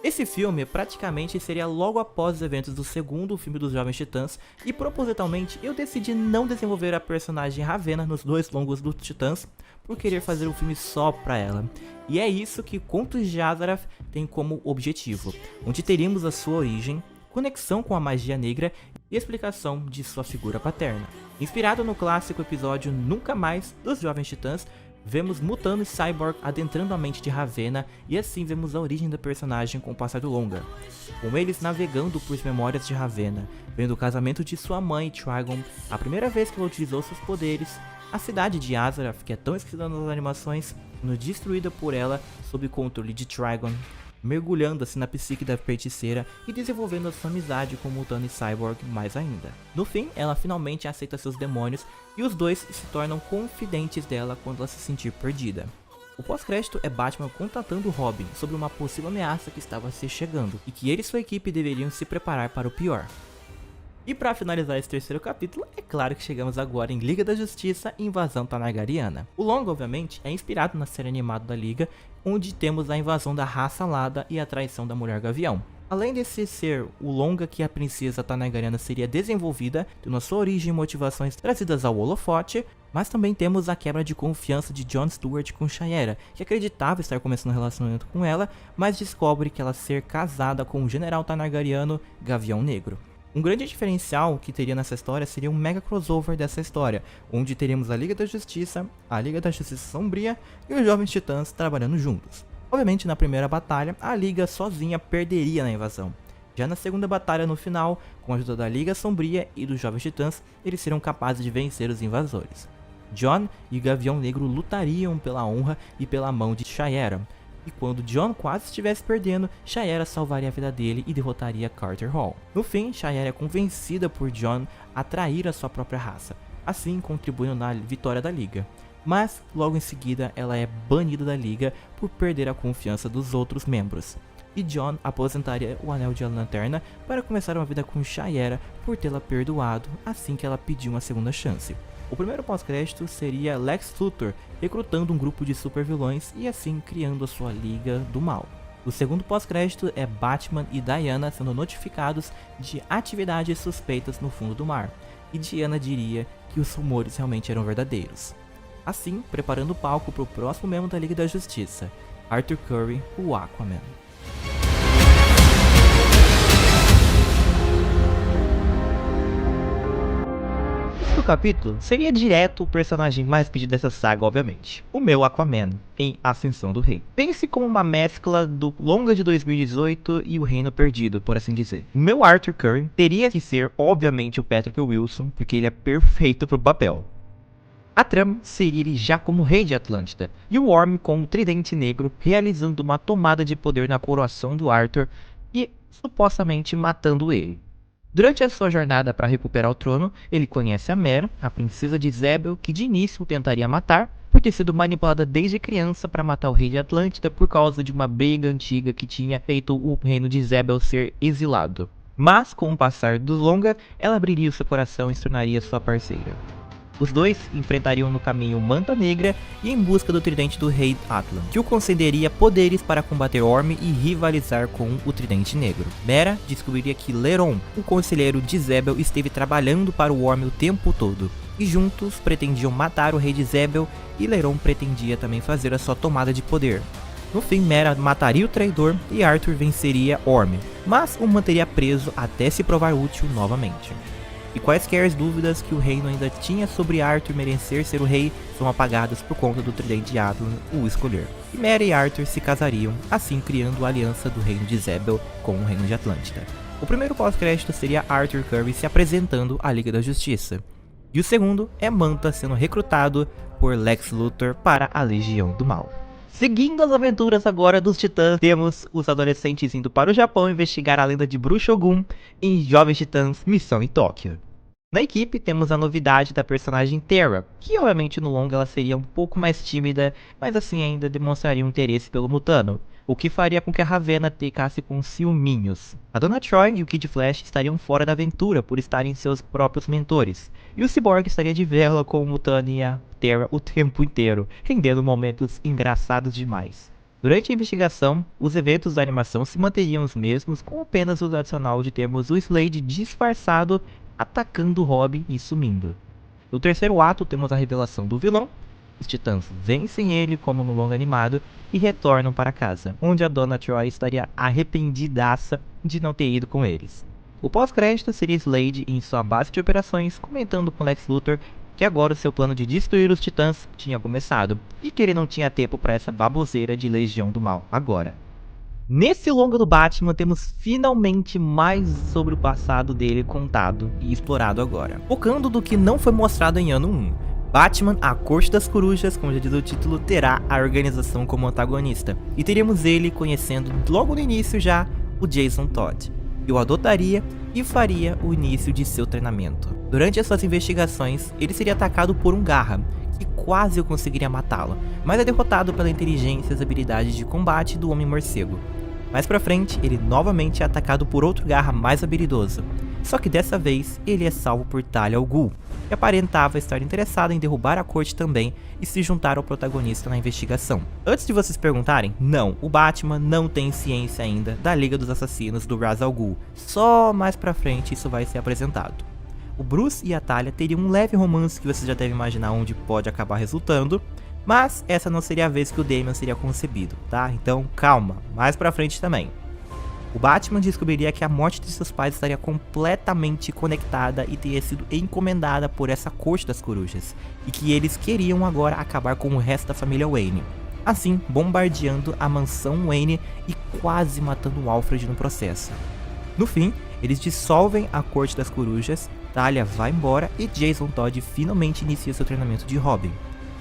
Esse filme praticamente seria logo após os eventos do segundo filme dos Jovens Titãs, e propositalmente eu decidi não desenvolver a personagem Ravenna nos 2 longos dos Titãs por querer fazer um filme só pra ela. E é isso que Contos de Azarath tem como objetivo, onde teríamos a sua origem, conexão com a magia negra e explicação de sua figura paterna. Inspirado no clássico episódio Nunca Mais dos Jovens Titãs, vemos Mutano e Cyborg adentrando a mente de Ravenna, e assim vemos a origem da personagem com o passar do longa, com eles navegando por memórias de Ravenna, vendo o casamento de sua mãe Trigon, a primeira vez que ela utilizou seus poderes, a cidade de Azarath, que é tão esquecida nas animações, sendo destruída por ela sob controle de Trigon, mergulhando assim na psique da feiticeira e desenvolvendo a sua amizade com Mutano e Cyborg mais ainda. No fim, ela finalmente aceita seus demônios e os dois se tornam confidentes dela quando ela se sentir perdida. O pós-crédito é Batman contatando Robin sobre uma possível ameaça que estava se chegando e que ele e sua equipe deveriam se preparar para o pior. E para finalizar esse terceiro capítulo, é claro que chegamos agora em Liga da Justiça e Invasão Targaryen. O longa, obviamente, é inspirado na série animada da Liga, onde temos a invasão da raça Lada e a traição da Mulher Gavião. Além desse ser o longa que a princesa Targaryen seria desenvolvida, tendo a sua origem e motivações trazidas ao holofote, mas também temos a quebra de confiança de Jon Stewart com Shaera, que acreditava estar começando um relacionamento com ela, mas descobre que ela ser casada com o general Targaryeno Gavião Negro. Um grande diferencial que teria nessa história seria um mega crossover dessa história, onde teríamos a Liga da Justiça, a Liga da Justiça Sombria e os Jovens Titãs trabalhando juntos. Obviamente, na primeira batalha, a Liga sozinha perderia na invasão. Já na segunda batalha no final, com a ajuda da Liga Sombria e dos Jovens Titãs, eles seriam capazes de vencer os invasores. Jon e o Gavião Negro lutariam pela honra e pela mão de Shaera. E quando Jon quase estivesse perdendo, Shaera salvaria a vida dele e derrotaria Carter Hall. No fim, Shaera é convencida por Jon a trair a sua própria raça, assim contribuindo na vitória da Liga. Mas, logo em seguida, ela é banida da Liga por perder a confiança dos outros membros. E Jon aposentaria o Anel de Lanterna para começar uma vida com Shaera por tê-la perdoado assim que ela pediu uma segunda chance. O primeiro pós-crédito seria Lex Luthor recrutando um grupo de supervilões e assim criando a sua Liga do Mal. O segundo pós-crédito é Batman e Diana sendo notificados de atividades suspeitas no fundo do mar, e Diana diria que os rumores realmente eram verdadeiros. Assim, preparando o palco para o próximo membro da Liga da Justiça, Arthur Curry, o Aquaman. capítulo seria direto o personagem mais pedido dessa saga, obviamente. O meu Aquaman, em Ascensão do Rei. Pense como uma mescla do longa de 2018 e o Reino Perdido, por assim dizer. O meu Arthur Curry teria que ser, obviamente, o Patrick Wilson, porque ele é perfeito pro papel. A trama seria ele já como rei de Atlântida, e o Orm com o tridente negro realizando uma tomada de poder na coroação do Arthur e supostamente matando ele. Durante a sua jornada para recuperar o trono, ele conhece a Mera, a princesa de Zebel, que de início o tentaria matar, por ter sido manipulada desde criança para matar o rei de Atlântida por causa de uma briga antiga que tinha feito o reino de Zebel ser exilado. Mas, com o passar do longa, ela abriria o seu coração e se tornaria sua parceira. Os dois enfrentariam no caminho Manta Negra e em busca do tridente do rei Atlan, que o concederia poderes para combater Orm e rivalizar com o tridente negro. Mera descobriria que Leron, o conselheiro de Zebel, esteve trabalhando para o Orm o tempo todo, e juntos pretendiam matar o rei de Zebel, e Leron pretendia também fazer a sua tomada de poder. No fim, Mera mataria o traidor e Arthur venceria Orm, mas o manteria preso até se provar útil novamente. E quaisquer dúvidas que o reino ainda tinha sobre Arthur merecer ser o rei são apagadas por conta do tridente de Atlan o escolher. E Mera e Arthur se casariam, assim criando a aliança do reino de Zebel com o reino de Atlântida. O primeiro pós-crédito seria Arthur Curry se apresentando à Liga da Justiça. E o segundo é Manta sendo recrutado por Lex Luthor para a Legião do Mal. Seguindo as aventuras agora dos Titãs, temos os adolescentes indo para o Japão investigar a lenda de Bruxogun em Jovens Titãs Missão em Tóquio. Na equipe temos a novidade da personagem Terra, que obviamente no longa ela seria um pouco mais tímida, mas assim ainda demonstraria um interesse pelo Mutano, o que faria com que a Ravena ficasse com ciúminhos. A Dona Troy e o Kid Flash estariam fora da aventura por estarem seus próprios mentores, e o Cyborg estaria de vela com o Mutano e a Terra o tempo inteiro, rendendo momentos engraçados demais. Durante a investigação, os eventos da animação se manteriam os mesmos, com apenas o adicional de termos o Slade disfarçado atacando Robin e sumindo. No terceiro ato temos a revelação do vilão. Os Titãs vencem ele como no longa animado e retornam para casa, onde a Dona Troy estaria arrependidaça de não ter ido com eles. O pós-crédito seria Slade em sua base de operações comentando com Lex Luthor que agora o seu plano de destruir os Titãs tinha começado e que ele não tinha tempo para essa baboseira de Legião do Mal agora. Nesse longa do Batman, temos finalmente mais sobre o passado dele contado e explorado agora, focando do que não foi mostrado em ano 1. Batman, a Corte das Corujas, como já diz o título, terá a organização como antagonista, e teríamos ele conhecendo logo no início já o Jason Todd, e o adotaria e faria o início de seu treinamento. Durante as suas investigações, ele seria atacado por um Garra, que quase o conseguiria matá-lo, mas é derrotado pela inteligência e as habilidades de combate do Homem-Morcego. Mais pra frente, ele novamente é atacado por outro Garra mais habilidoso, só que dessa vez ele é salvo por Talia al Ghul, que aparentava estar interessado em derrubar a corte também e se juntar ao protagonista na investigação. Antes de vocês perguntarem, não, o Batman não tem ciência ainda da Liga dos Assassinos do Ra's al Ghul, só mais pra frente isso vai ser apresentado. O Bruce e a Talia teriam um leve romance que vocês já devem imaginar onde pode acabar resultando, mas essa não seria a vez que o Damian seria concebido, tá? Então calma, mais pra frente também. O Batman descobriria que a morte de seus pais estaria completamente conectada e teria sido encomendada por essa Corte das Corujas, e que eles queriam agora acabar com o resto da família Wayne, assim bombardeando a mansão Wayne e quase matando o Alfred no processo. No fim, eles dissolvem a Corte das Corujas, Talia vai embora e Jason Todd finalmente inicia seu treinamento de Robin.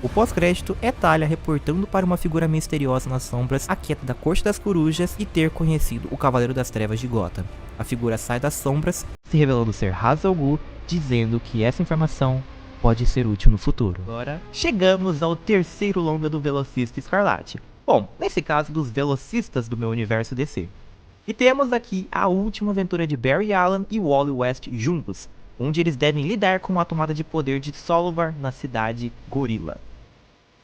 O pós-crédito é Talia reportando para uma figura misteriosa nas sombras a quieta da Corte das Corujas e ter conhecido o Cavaleiro das Trevas de Gotham. A figura sai das sombras, se revelando ser Ra's al Ghul, dizendo que essa informação pode ser útil no futuro. Agora, chegamos ao terceiro longa do Velocista Escarlate. Bom, nesse caso dos velocistas do meu universo DC. E temos aqui a última aventura de Barry Allen e Wally West juntos, onde eles devem lidar com a tomada de poder de Solovar na cidade Gorilla.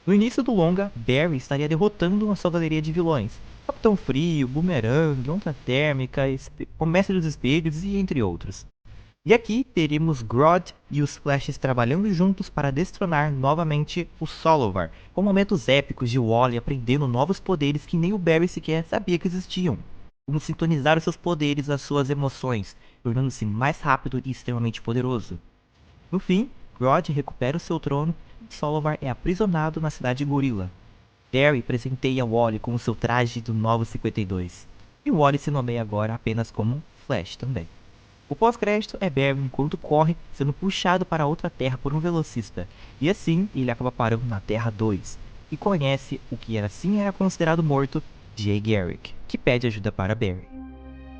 No início do longa, Barry estaria derrotando uma sua galeria de vilões, Capitão Frio, Boomerang, Onda Térmica, o Mestre dos Espelhos e entre outros. E aqui teremos Grodd e os Flashes trabalhando juntos para destronar novamente o Solovar, com momentos épicos de Wally aprendendo novos poderes que nem o Barry sequer sabia que existiam, como sintonizar os seus poderes às suas emoções, tornando-se mais rápido e extremamente poderoso. No fim, Rod recupera o seu trono e Solovar é aprisionado na cidade Gorila. Barry presenteia Wally com o seu traje do Novo 52. E Wally se nomeia agora apenas como Flash também. O pós-crédito é Barry enquanto corre, sendo puxado para outra terra por um velocista. E assim, ele acaba parando na Terra 2. E conhece o que era considerado morto, Jay Garrick, que pede ajuda para Barry.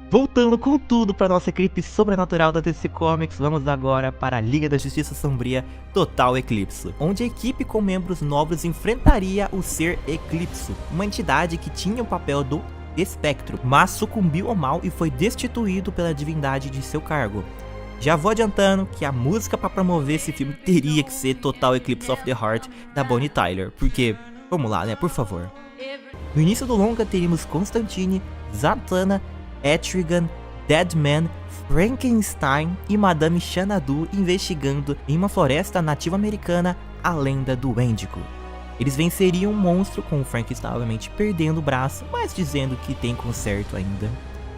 Voltando com tudo para nossa equipe sobrenatural da DC Comics, vamos agora para a Liga da Justiça Sombria Total Eclipse, onde a equipe com membros novos enfrentaria o Ser Eclipso, uma entidade que tinha o papel do Espectro, mas sucumbiu ao mal e foi destituído pela divindade de seu cargo. Já vou adiantando que a música para promover esse filme teria que ser Total Eclipse of the Heart da Bonnie Tyler, porque, vamos lá, né, por favor. No início do longa teríamos Constantine, Zatanna, Etrigan, Deadman, Frankenstein e Madame Xanadu investigando em uma floresta nativa americana a lenda do Wendigo. Eles venceriam um monstro, com o Frankenstein obviamente perdendo o braço, mas dizendo que tem conserto ainda.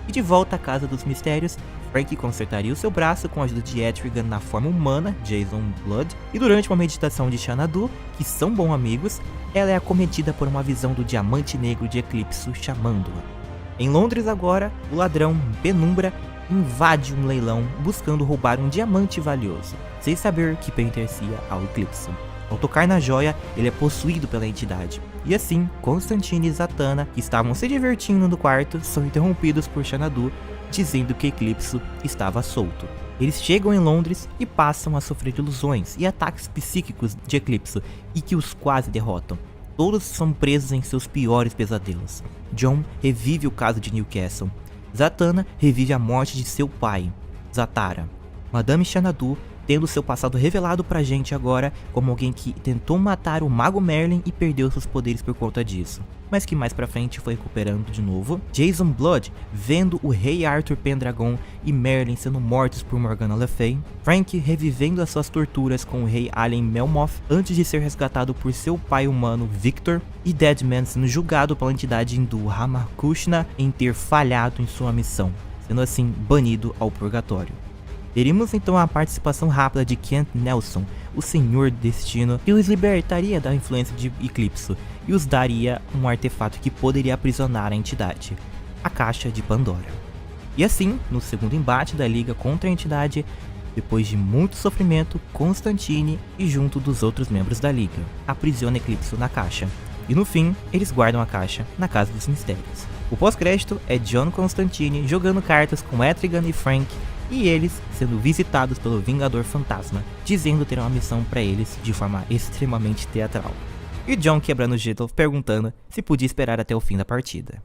E de volta à Casa dos Mistérios, Frank consertaria o seu braço com a ajuda de Etrigan na forma humana, Jason Blood, e durante uma meditação de Xanadu, que são bons amigos, ela é acometida por uma visão do Diamante Negro de Eclipso chamando-a. Em Londres agora, o ladrão Penumbra invade um leilão buscando roubar um diamante valioso, sem saber que pertencia ao Eclipse. Ao tocar na joia, ele é possuído pela entidade. E assim, Constantine e Zatanna, que estavam se divertindo no quarto, são interrompidos por Xanadu, dizendo que Eclipso estava solto. Eles chegam em Londres e passam a sofrer ilusões e ataques psíquicos de Eclipso, e que os quase derrotam. Todos são presos em seus piores pesadelos. John revive o caso de Newcastle. Zatanna revive a morte de seu pai, Zatara. Madame Xanadu, tendo seu passado revelado pra gente agora como alguém que tentou matar o Mago Merlin e perdeu seus poderes por conta disso, mas que mais pra frente foi recuperando de novo. Jason Blood vendo o Rei Arthur Pendragon e Merlin sendo mortos por Morgana Le Fay. Frank revivendo as suas torturas com o Rei Alien Melmoth antes de ser resgatado por seu pai humano Victor. E Deadman sendo julgado pela entidade hindu Ramakrishna em ter falhado em sua missão, sendo assim banido ao purgatório. Teríamos então a participação rápida de Kent Nelson, o Senhor Destino, que os libertaria da influência de Eclipso e os daria um artefato que poderia aprisionar a entidade, a Caixa de Pandora. E assim, no segundo embate da Liga contra a entidade, depois de muito sofrimento, Constantine e junto dos outros membros da Liga aprisiona Eclipso na caixa. E no fim, eles guardam a caixa na Casa dos Mistérios. O pós-crédito é John Constantine jogando cartas com Etrigan e Frank, e eles sendo visitados pelo Vingador Fantasma, dizendo ter uma missão para eles de forma extremamente teatral. E John quebrando o gelo perguntando se podia esperar até o fim da partida.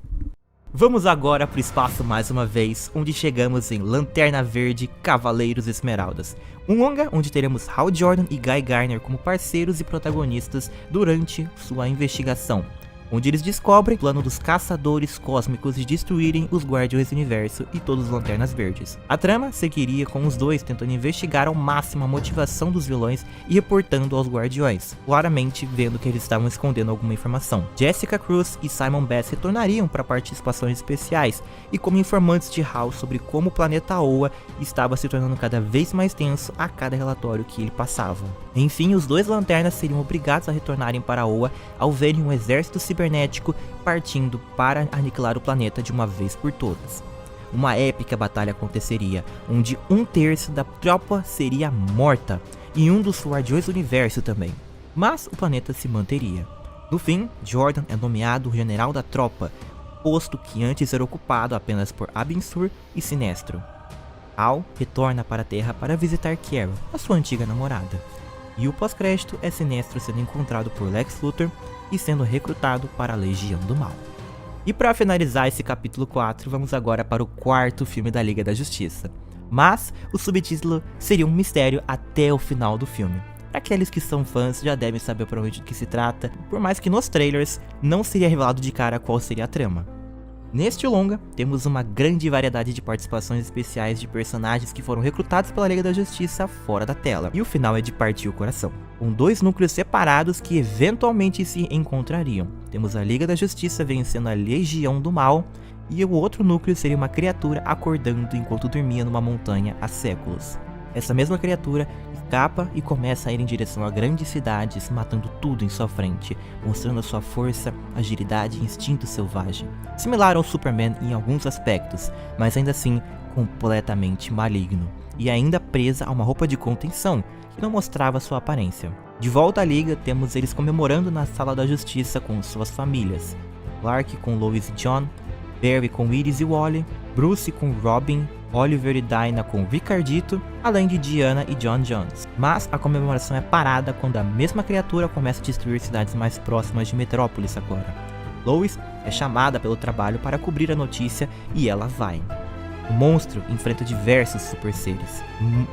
Vamos agora para o espaço mais uma vez, onde chegamos em Lanterna Verde Cavaleiros Esmeraldas, um longa onde teremos Hal Jordan e Guy Garner como parceiros e protagonistas durante sua investigação, onde eles descobrem o plano dos caçadores cósmicos de destruírem os Guardiões do Universo e todos os Lanternas Verdes. A trama seguiria com os dois tentando investigar ao máximo a motivação dos vilões e reportando aos Guardiões, claramente vendo que eles estavam escondendo alguma informação. Jessica Cruz e Simon Bass retornariam para participações especiais e como informantes de Hal sobre como o planeta Oa estava se tornando cada vez mais tenso a cada relatório que ele passava. Enfim, os dois Lanternas seriam obrigados a retornarem para Oa ao verem um exército cibernético partindo para aniquilar o planeta de uma vez por todas. Uma épica batalha aconteceria, onde um terço da tropa seria morta e um dos Guardiões do Universo também, mas o planeta se manteria. No fim, Jordan é nomeado general da tropa, posto que antes era ocupado apenas por Abin Sur e Sinestro. Hal retorna para a Terra para visitar Carol, a sua antiga namorada. E o pós-crédito é Sinestro sendo encontrado por Lex Luthor e sendo recrutado para a Legião do Mal. E para finalizar esse capítulo 4, vamos agora para o quarto filme da Liga da Justiça. Mas o subtítulo seria um mistério até o final do filme. Para aqueles que são fãs já devem saber provavelmente do que se trata, por mais que nos trailers não seria revelado de cara qual seria a trama. Neste longa, temos uma grande variedade de participações especiais de personagens que foram recrutados pela Liga da Justiça fora da tela, e o final é de partir o coração, com dois núcleos separados que eventualmente se encontrariam. Temos a Liga da Justiça vencendo a Legião do Mal, e o outro núcleo seria uma criatura acordando enquanto dormia numa montanha há séculos. essa mesma criatura escapa e começa a ir em direção a grandes cidades, matando tudo em sua frente, mostrando a sua força, agilidade e instinto selvagem. Similar ao Superman em alguns aspectos, mas ainda assim completamente maligno, e ainda presa a uma roupa de contenção, que não mostrava sua aparência. De volta à Liga, temos eles comemorando na Sala da Justiça com suas famílias. Clark com Lois e John, Barry com Iris e Wally, Bruce com Robin, Oliver e Dinah com Ricardito, além de Diana e John Jones. Mas a comemoração é parada quando a mesma criatura começa a destruir cidades mais próximas de Metrópolis agora. Lois é chamada pelo trabalho para cobrir a notícia e ela vai. O monstro enfrenta diversos super seres.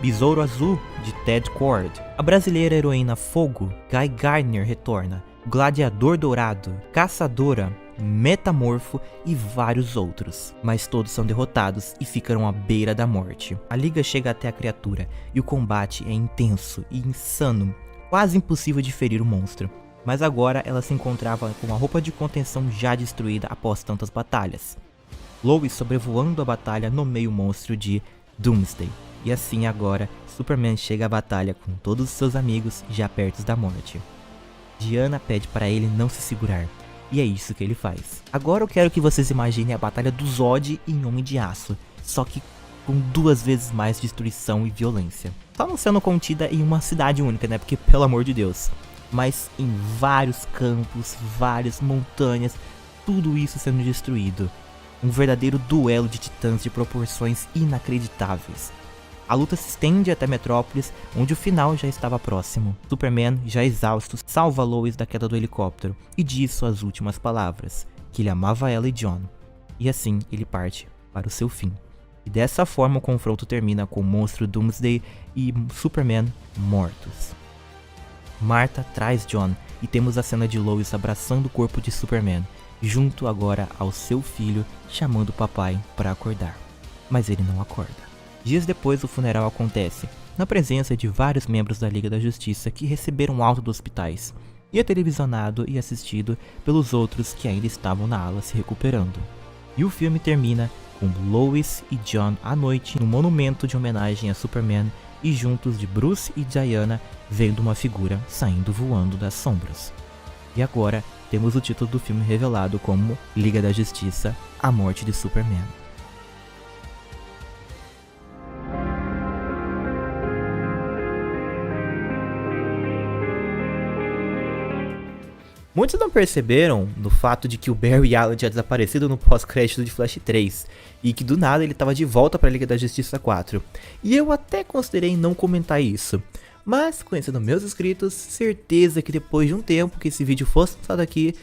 Besouro Azul, de Ted Kord. A brasileira heroína Fogo, Guy Gardner, retorna. Gladiador Dourado, Caçadora, Metamorfo e vários outros. Mas todos são derrotados e ficam à beira da morte. A Liga chega até a criatura e o combate é intenso e insano, quase impossível de ferir o monstro. Mas agora ela se encontrava com a roupa de contenção já destruída após tantas batalhas. Lois sobrevoando a batalha nomeia o monstro de Doomsday. E assim agora, Superman chega à batalha com todos os seus amigos já perto da morte. Diana pede para ele não se segurar, e é isso que ele faz. Agora eu quero que vocês imaginem a batalha do Zod em Homem de Aço, só que com 2 vezes mais destruição e violência. Só não sendo contida em uma cidade única, né, porque pelo amor de Deus. Mas em vários campos, várias montanhas, tudo isso sendo destruído. Um verdadeiro duelo de titãs de proporções inacreditáveis. A luta se estende até Metrópolis, onde o final já estava próximo. Superman, já exausto, salva Lois da queda do helicóptero e diz suas últimas palavras, que ele amava ela e John. E assim ele parte para o seu fim. E dessa forma o confronto termina com o monstro Doomsday e Superman mortos. Martha traz John e temos a cena de Lois abraçando o corpo de Superman, junto agora ao seu filho, chamando o papai para acordar. Mas ele não acorda. Dias depois o funeral acontece, na presença de vários membros da Liga da Justiça que receberam alta dos hospitais, e é televisionado e assistido pelos outros que ainda estavam na ala se recuperando. E o filme termina com Lois e John à noite no monumento de homenagem a Superman e juntos de Bruce e Diana vendo uma figura saindo voando das sombras. E agora temos o título do filme revelado como Liga da Justiça, A Morte de Superman. Muitos não perceberam no fato de que o Barry Allen tinha desaparecido no pós-crédito de Flash 3 e que do nada ele estava de volta para a Liga da Justiça 4. E eu até considerei não comentar isso, mas conhecendo meus inscritos, certeza que depois de um tempo que esse vídeo fosse lançado aqui,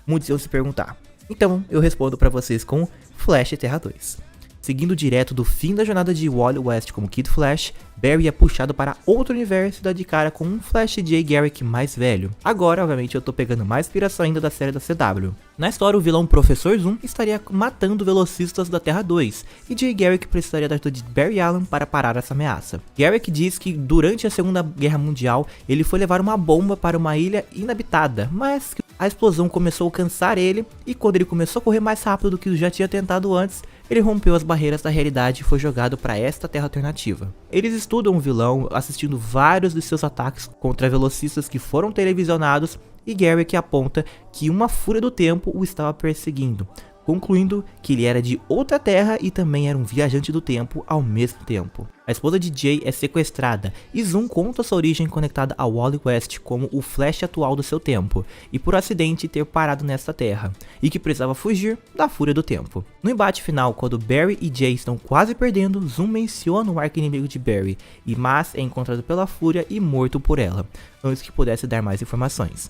muitos iam se perguntar. Então eu respondo para vocês com Flash Terra 2. Seguindo direto do fim da jornada de Wally West como Kid Flash, Barry é puxado para outro universo e dá de cara com um Flash Jay Garrick mais velho. Agora, obviamente, eu tô pegando mais inspiração ainda da série da CW. Na história, o vilão Professor Zoom estaria matando velocistas da Terra 2, e Jay Garrick precisaria da ajuda de Barry Allen para parar essa ameaça. Garrick diz que durante a Segunda Guerra Mundial, ele foi levar uma bomba para uma ilha inabitada, mas que a explosão começou a alcançar ele, e quando ele começou a correr mais rápido do que já tinha tentado antes, ele rompeu as barreiras da realidade e foi jogado para esta terra alternativa. Eles estudam o vilão, assistindo vários de seus ataques contra velocistas que foram televisionados, e Garrick aponta que uma fúria do tempo o estava perseguindo, concluindo que ele era de outra terra e também era um viajante do tempo ao mesmo tempo. A esposa de Jay é sequestrada e Zoom conta sua origem conectada a Wally West como o Flash atual do seu tempo, e por acidente ter parado nesta terra, e que precisava fugir da fúria do tempo. No embate final, quando Barry e Jay estão quase perdendo, Zoom menciona o arqui-inimigo de Barry, e Mas é encontrado pela fúria e morto por ela, antes que pudesse dar mais informações.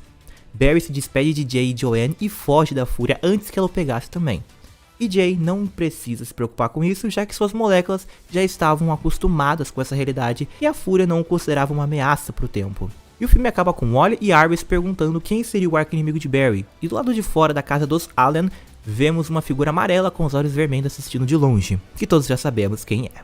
Barry se despede de Jay e Joanne e foge da fúria antes que ela o pegasse também. E Jay não precisa se preocupar com isso, já que suas moléculas já estavam acostumadas com essa realidade e a fúria não o considerava uma ameaça para o tempo. E o filme acaba com Wally e Iris perguntando quem seria o arqui-inimigo de Barry. E do lado de fora da casa dos Allen, vemos uma figura amarela com os olhos vermelhos assistindo de longe, que todos já sabemos quem é.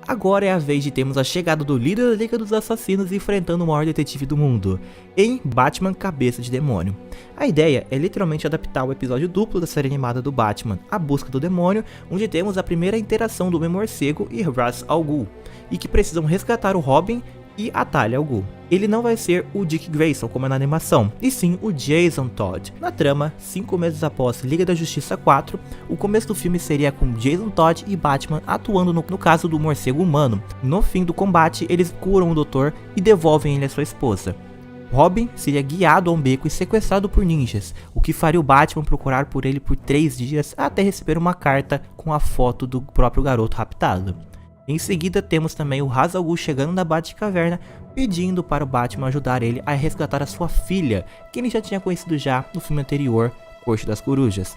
Agora é a vez de termos a chegada do líder da Liga dos Assassinos enfrentando o maior detetive do mundo, em Batman Cabeça de Demônio. A ideia é literalmente adaptar o episódio duplo da série animada do Batman, A Busca do Demônio, onde temos a primeira interação do Homem-Morcego e Ra's al Ghul, e que precisam resgatar o Robin e a Talia al Ghul. Ele não vai ser o Dick Grayson como é na animação, e sim o Jason Todd. Na trama, 5 meses após Liga da Justiça 4, o começo do filme seria com Jason Todd e Batman atuando no caso do morcego humano. No fim do combate, eles curam o doutor e devolvem ele à sua esposa. Robin seria guiado a um beco e sequestrado por ninjas, o que faria o Batman procurar por ele por 3 dias até receber uma carta com a foto do próprio garoto raptado. Em seguida temos também o Ra's al Ghul chegando na Batcaverna pedindo para o Batman ajudar ele a resgatar a sua filha, que ele já tinha conhecido já no filme anterior, Corte das Corujas.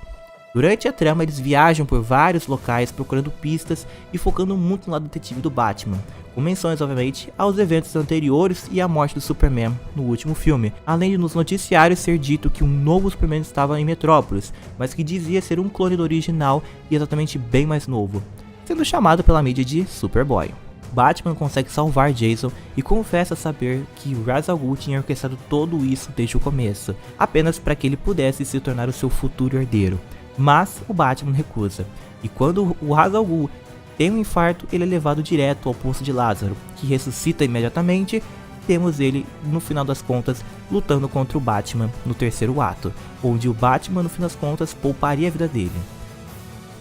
Durante a trama eles viajam por vários locais procurando pistas e focando muito no lado detetive do Batman, com menções obviamente aos eventos anteriores e à morte do Superman no último filme, além de nos noticiários ser dito que um novo Superman estava em Metrópolis, mas que dizia ser um clone do original e exatamente bem mais novo, sendo chamado pela mídia de Superboy. Batman consegue salvar Jason e confessa saber que Ra's al Ghul tinha orquestrado todo isso desde o começo, apenas para que ele pudesse se tornar o seu futuro herdeiro. Mas o Batman recusa, e quando o Ra's al Ghul tem um infarto, ele é levado direto ao Poço de Lázaro, que ressuscita imediatamente. Temos ele, no final das contas, lutando contra o Batman no terceiro ato, onde o Batman, no fim das contas, pouparia a vida dele.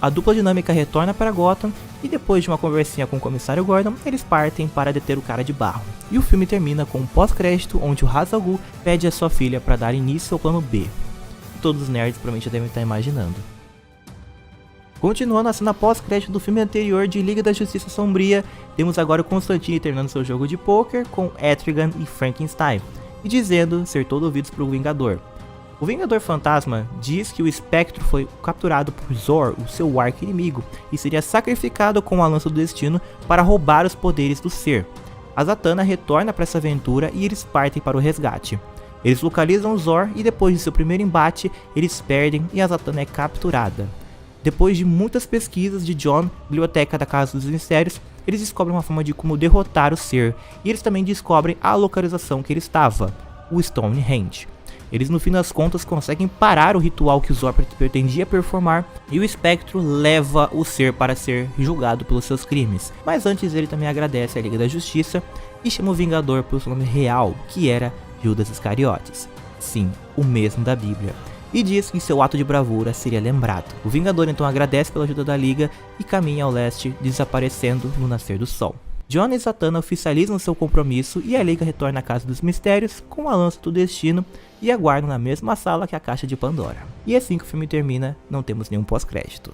A dupla dinâmica retorna para Gotham e depois de uma conversinha com o comissário Gordon, eles partem para deter o cara de barro. E o filme termina com um pós-crédito onde o Ra's al Ghul pede a sua filha para dar início ao plano B. Todos os nerds provavelmente já devem estar imaginando. Continuando a cena pós-crédito do filme anterior de Liga da Justiça Sombria, temos agora o Constantine terminando seu jogo de poker com Etrigan e Frankenstein, e dizendo ser todo ouvidos para o Vingador. O Vingador Fantasma diz que o Espectro foi capturado por Zor, o seu arqui-inimigo, e seria sacrificado com a Lança do Destino para roubar os poderes do ser. A Zatanna retorna para essa aventura e eles partem para o resgate. Eles localizam Zor e depois de seu primeiro embate, eles perdem e a Zatanna é capturada. Depois de muitas pesquisas de John, biblioteca da Casa dos Mistérios, eles descobrem uma forma de como derrotar o ser, e eles também descobrem a localização que ele estava, o Stonehenge. Eles no fim das contas conseguem parar o ritual que o Zor pretendia performar, e o Espectro leva o ser para ser julgado pelos seus crimes. Mas antes ele também agradece à Liga da Justiça e chama o Vingador pelo seu nome real, que era Judas Iscariotes. Sim, o mesmo da Bíblia. E diz que seu ato de bravura seria lembrado. O Vingador então agradece pela ajuda da Liga e caminha ao leste, desaparecendo no nascer do sol. John e Zatanna oficializam seu compromisso e a Liga retorna à Casa dos Mistérios com a Lança do Destino e aguardam na mesma sala que a Caixa de Pandora. E assim que o filme termina, não temos nenhum pós-crédito.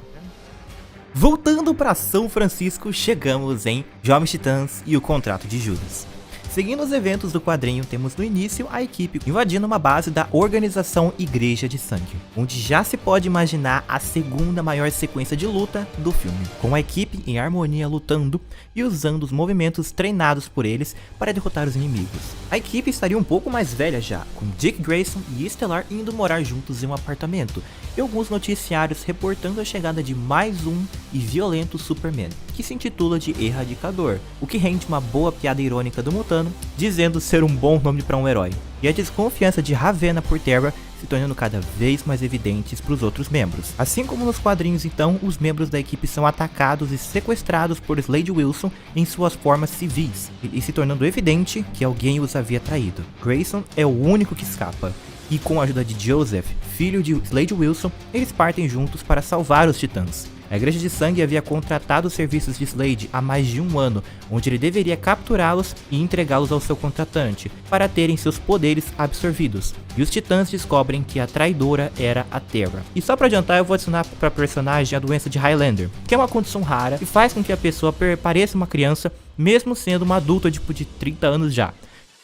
Voltando para São Francisco, chegamos em Jovens Titãs e o Contrato de Judas. Seguindo os eventos do quadrinho, temos no início a equipe invadindo uma base da Organização Igreja de Sangue, onde já se pode imaginar a segunda maior sequência de luta do filme, com a equipe em harmonia lutando e usando os movimentos treinados por eles para derrotar os inimigos. A equipe estaria um pouco mais velha já, com Dick Grayson e Stellar indo morar juntos em um apartamento, e alguns noticiários reportando a chegada de mais um e violento Superman, que se intitula de Erradicador, o que rende uma boa piada irônica do Mutano, dizendo ser um bom nome para um herói, e a desconfiança de Ravenna por Terra se tornando cada vez mais evidentes para os outros membros. Assim como nos quadrinhos então, os membros da equipe são atacados e sequestrados por Slade Wilson em suas formas civis, e se tornando evidente que alguém os havia traído. Grayson é o único que escapa, e com a ajuda de Joseph, filho de Slade Wilson, eles partem juntos para salvar os Titãs. A Igreja de Sangue havia contratado os serviços de Slade há mais de um ano, onde ele deveria capturá-los e entregá-los ao seu contratante, para terem seus poderes absorvidos. E os Titãs descobrem que a traidora era a Terra. E só para adiantar, eu vou adicionar para a personagem a doença de Highlander, que é uma condição rara e faz com que a pessoa pareça uma criança, mesmo sendo uma adulta tipo de 30 anos já.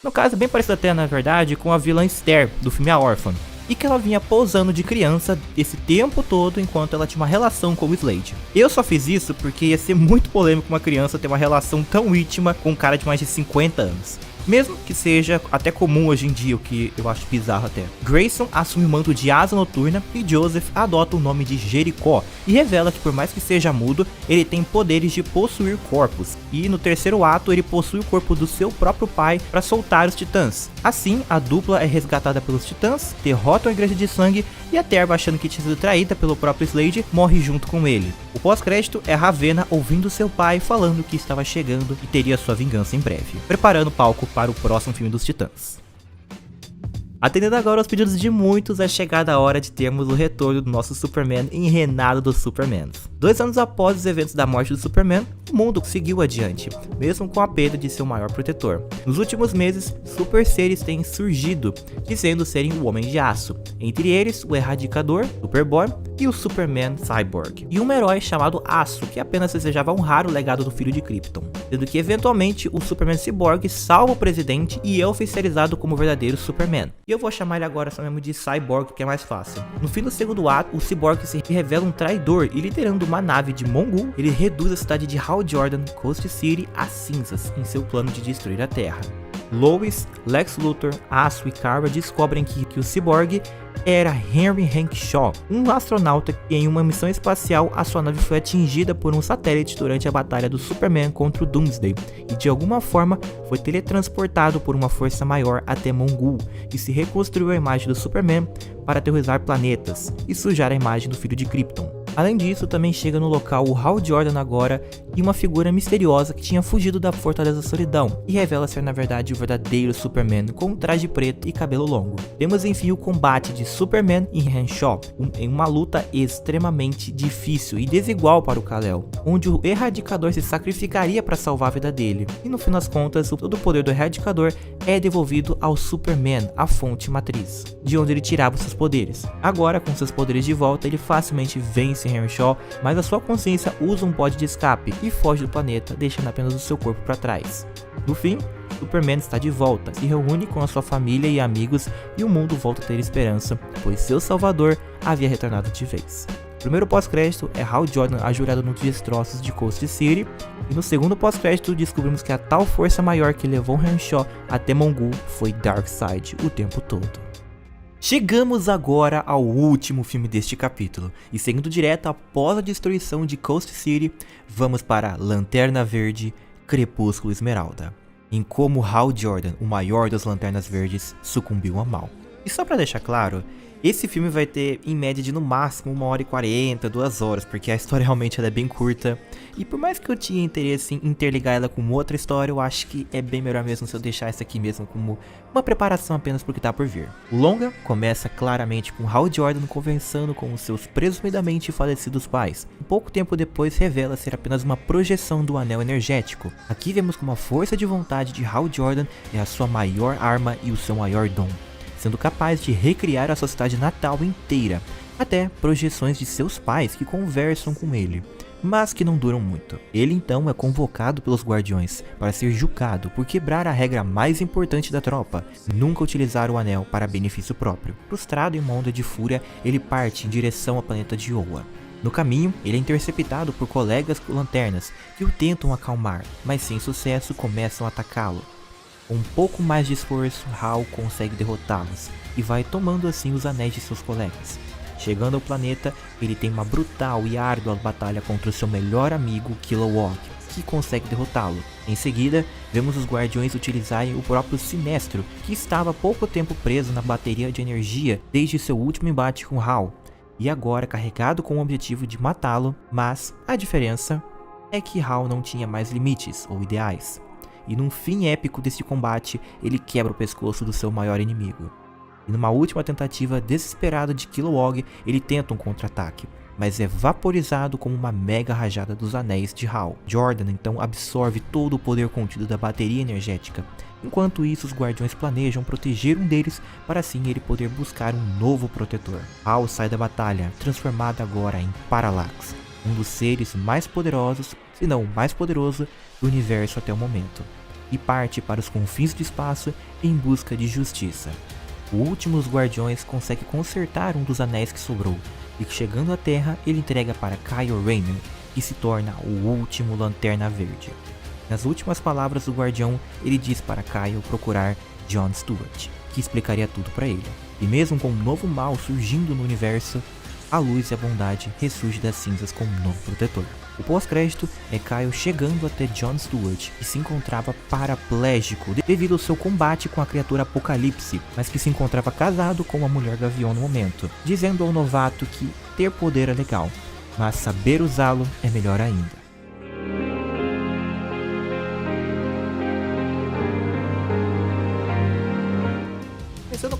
No caso, bem parecido até, na verdade, com a vilã Esther, do filme A Órfã, e que ela vinha posando de criança esse tempo todo enquanto ela tinha uma relação com o Slade. Eu só fiz isso porque ia ser muito polêmico uma criança ter uma relação tão íntima com um cara de mais de 50 anos. mesmo que seja até comum hoje em dia, o que eu acho bizarro até. Grayson assume o manto de Asa Noturna e Joseph adota o nome de Jericó e revela que por mais que seja mudo, ele tem poderes de possuir corpos, e no terceiro ato ele possui o corpo do seu próprio pai para soltar os titãs. Assim, a dupla é resgatada pelos titãs, derrotam a Igreja de Sangue e a Terra, achando que tinha sido traída pelo próprio Slade, morre junto com ele. O pós-crédito é Ravenna ouvindo seu pai falando que estava chegando e teria sua vingança em breve, preparando o palco para o próximo filme dos Titãs. Atendendo agora aos pedidos de muitos, é chegada a hora de termos o retorno do nosso Superman em Reinado dos Supermans. 2 anos após os eventos da morte do Superman, o mundo seguiu adiante, mesmo com a perda de seu maior protetor. Nos últimos meses, super seres têm surgido, dizendo serem o Homem de Aço, entre eles o Erradicador, Superboy e o Superman Cyborg, e um herói chamado Aço, que apenas desejava honrar o legado do filho de Krypton, sendo que eventualmente o Superman Cyborg salva o presidente e é oficializado como o verdadeiro Superman. E eu vou chamar ele agora só mesmo de Cyborg, que é mais fácil. No fim do segundo ato, o Cyborg se revela um traidor e, liderando uma nave de Mongul, ele reduz a cidade de Hal Jordan, Coast City, a cinzas em seu plano de destruir a Terra. Lois, Lex Luthor, Aço e Kara descobrem que o Cyborg era Henry Hank Shaw, um astronauta que em uma missão espacial a sua nave foi atingida por um satélite durante a batalha do Superman contra o Doomsday e de alguma forma foi teletransportado por uma força maior até Mongul e se reconstruiu a imagem do Superman para aterrorizar planetas e sujar a imagem do filho de Krypton. Além disso, também chega no local o Hal Jordan agora e uma figura misteriosa que tinha fugido da Fortaleza Solidão e revela ser na verdade o verdadeiro Superman com um traje preto e cabelo longo. Temos enfim o combate de Superman e Henshaw em uma luta extremamente difícil e desigual para o Kal-El, onde o Erradicador se sacrificaria para salvar a vida dele. E no fim das contas, todo o poder do Erradicador é devolvido ao Superman, a fonte matriz, de onde ele tirava seus poderes. Agora, com seus poderes de volta, ele facilmente vence Henshaw, mas a sua consciência usa um pod de escape e foge do planeta, deixando apenas o seu corpo para trás. No fim, Superman está de volta, se reúne com a sua família e amigos e o mundo volta a ter esperança, pois seu salvador havia retornado de vez. O primeiro pós-crédito é Hal Jordan ajoelhado nos destroços de Coast City, e no segundo pós-crédito descobrimos que a tal força maior que levou Henshaw até Mongul foi Darkseid o tempo todo. Chegamos agora ao último filme deste capítulo, e seguindo direto após a destruição de Coast City, vamos para Lanterna Verde, Crepúsculo Esmeralda, em como Hal Jordan, o maior das Lanternas Verdes, sucumbiu ao mal. E só pra deixar claro, esse filme vai ter em média de no máximo 1h40, 2 horas, porque a história realmente ela é bem curta. E por mais que eu tinha interesse em interligar ela com outra história, eu acho que é bem melhor mesmo se eu deixar essa aqui mesmo como uma preparação apenas porque tá por vir. O longa começa claramente com Hal Jordan conversando com os seus presumidamente falecidos pais. Um pouco tempo depois revela ser apenas uma projeção do anel energético. Aqui vemos como a força de vontade de Hal Jordan é a sua maior arma e o seu maior dom, sendo capaz de recriar a sua cidade natal inteira, até projeções de seus pais que conversam com ele, mas que não duram muito. Ele então é convocado pelos Guardiões para ser julgado por quebrar a regra mais importante da tropa, nunca utilizar o anel para benefício próprio. Frustrado em uma onda de fúria, ele parte em direção ao planeta de Oa. No caminho, ele é interceptado por colegas lanternas que o tentam acalmar, mas sem sucesso começam a atacá-lo. Com um pouco mais de esforço, Hal consegue derrotá-los e vai tomando assim os anéis de seus colegas. Chegando ao planeta, ele tem uma brutal e árdua batalha contra o seu melhor amigo Kilowog, que consegue derrotá-lo. Em seguida, vemos os Guardiões utilizarem o próprio Sinestro, que estava há pouco tempo preso na bateria de energia desde seu último embate com Hal, e agora carregado com o objetivo de matá-lo, mas a diferença é que Hal não tinha mais limites ou ideais. E num fim épico desse combate, ele quebra o pescoço do seu maior inimigo. E numa última tentativa desesperada de Kilowog, ele tenta um contra-ataque, mas é vaporizado como uma mega rajada dos anéis de Hal. Jordan então absorve todo o poder contido da bateria energética. Enquanto isso, os Guardiões planejam proteger um deles para assim ele poder buscar um novo protetor. Hal sai da batalha, transformado agora em Parallax, um dos seres mais poderosos, se não o mais poderoso, do universo até o momento, e parte para os confins do espaço em busca de justiça. O último dos Guardiões consegue consertar um dos anéis que sobrou, e chegando à Terra, ele entrega para Kyle Rayner, que se torna o último Lanterna Verde. Nas últimas palavras do Guardião, ele diz para Kyle procurar Jon Stewart, que explicaria tudo para ele. E mesmo com um novo mal surgindo no universo, a luz e a bondade ressurgem das cinzas como um novo protetor. O pós-crédito é Kyle chegando até Jon Stewart, que se encontrava paraplégico devido ao seu combate com a criatura Apocalipse, mas que se encontrava casado com uma mulher gavião no momento, dizendo ao novato que ter poder é legal, mas saber usá-lo é melhor ainda.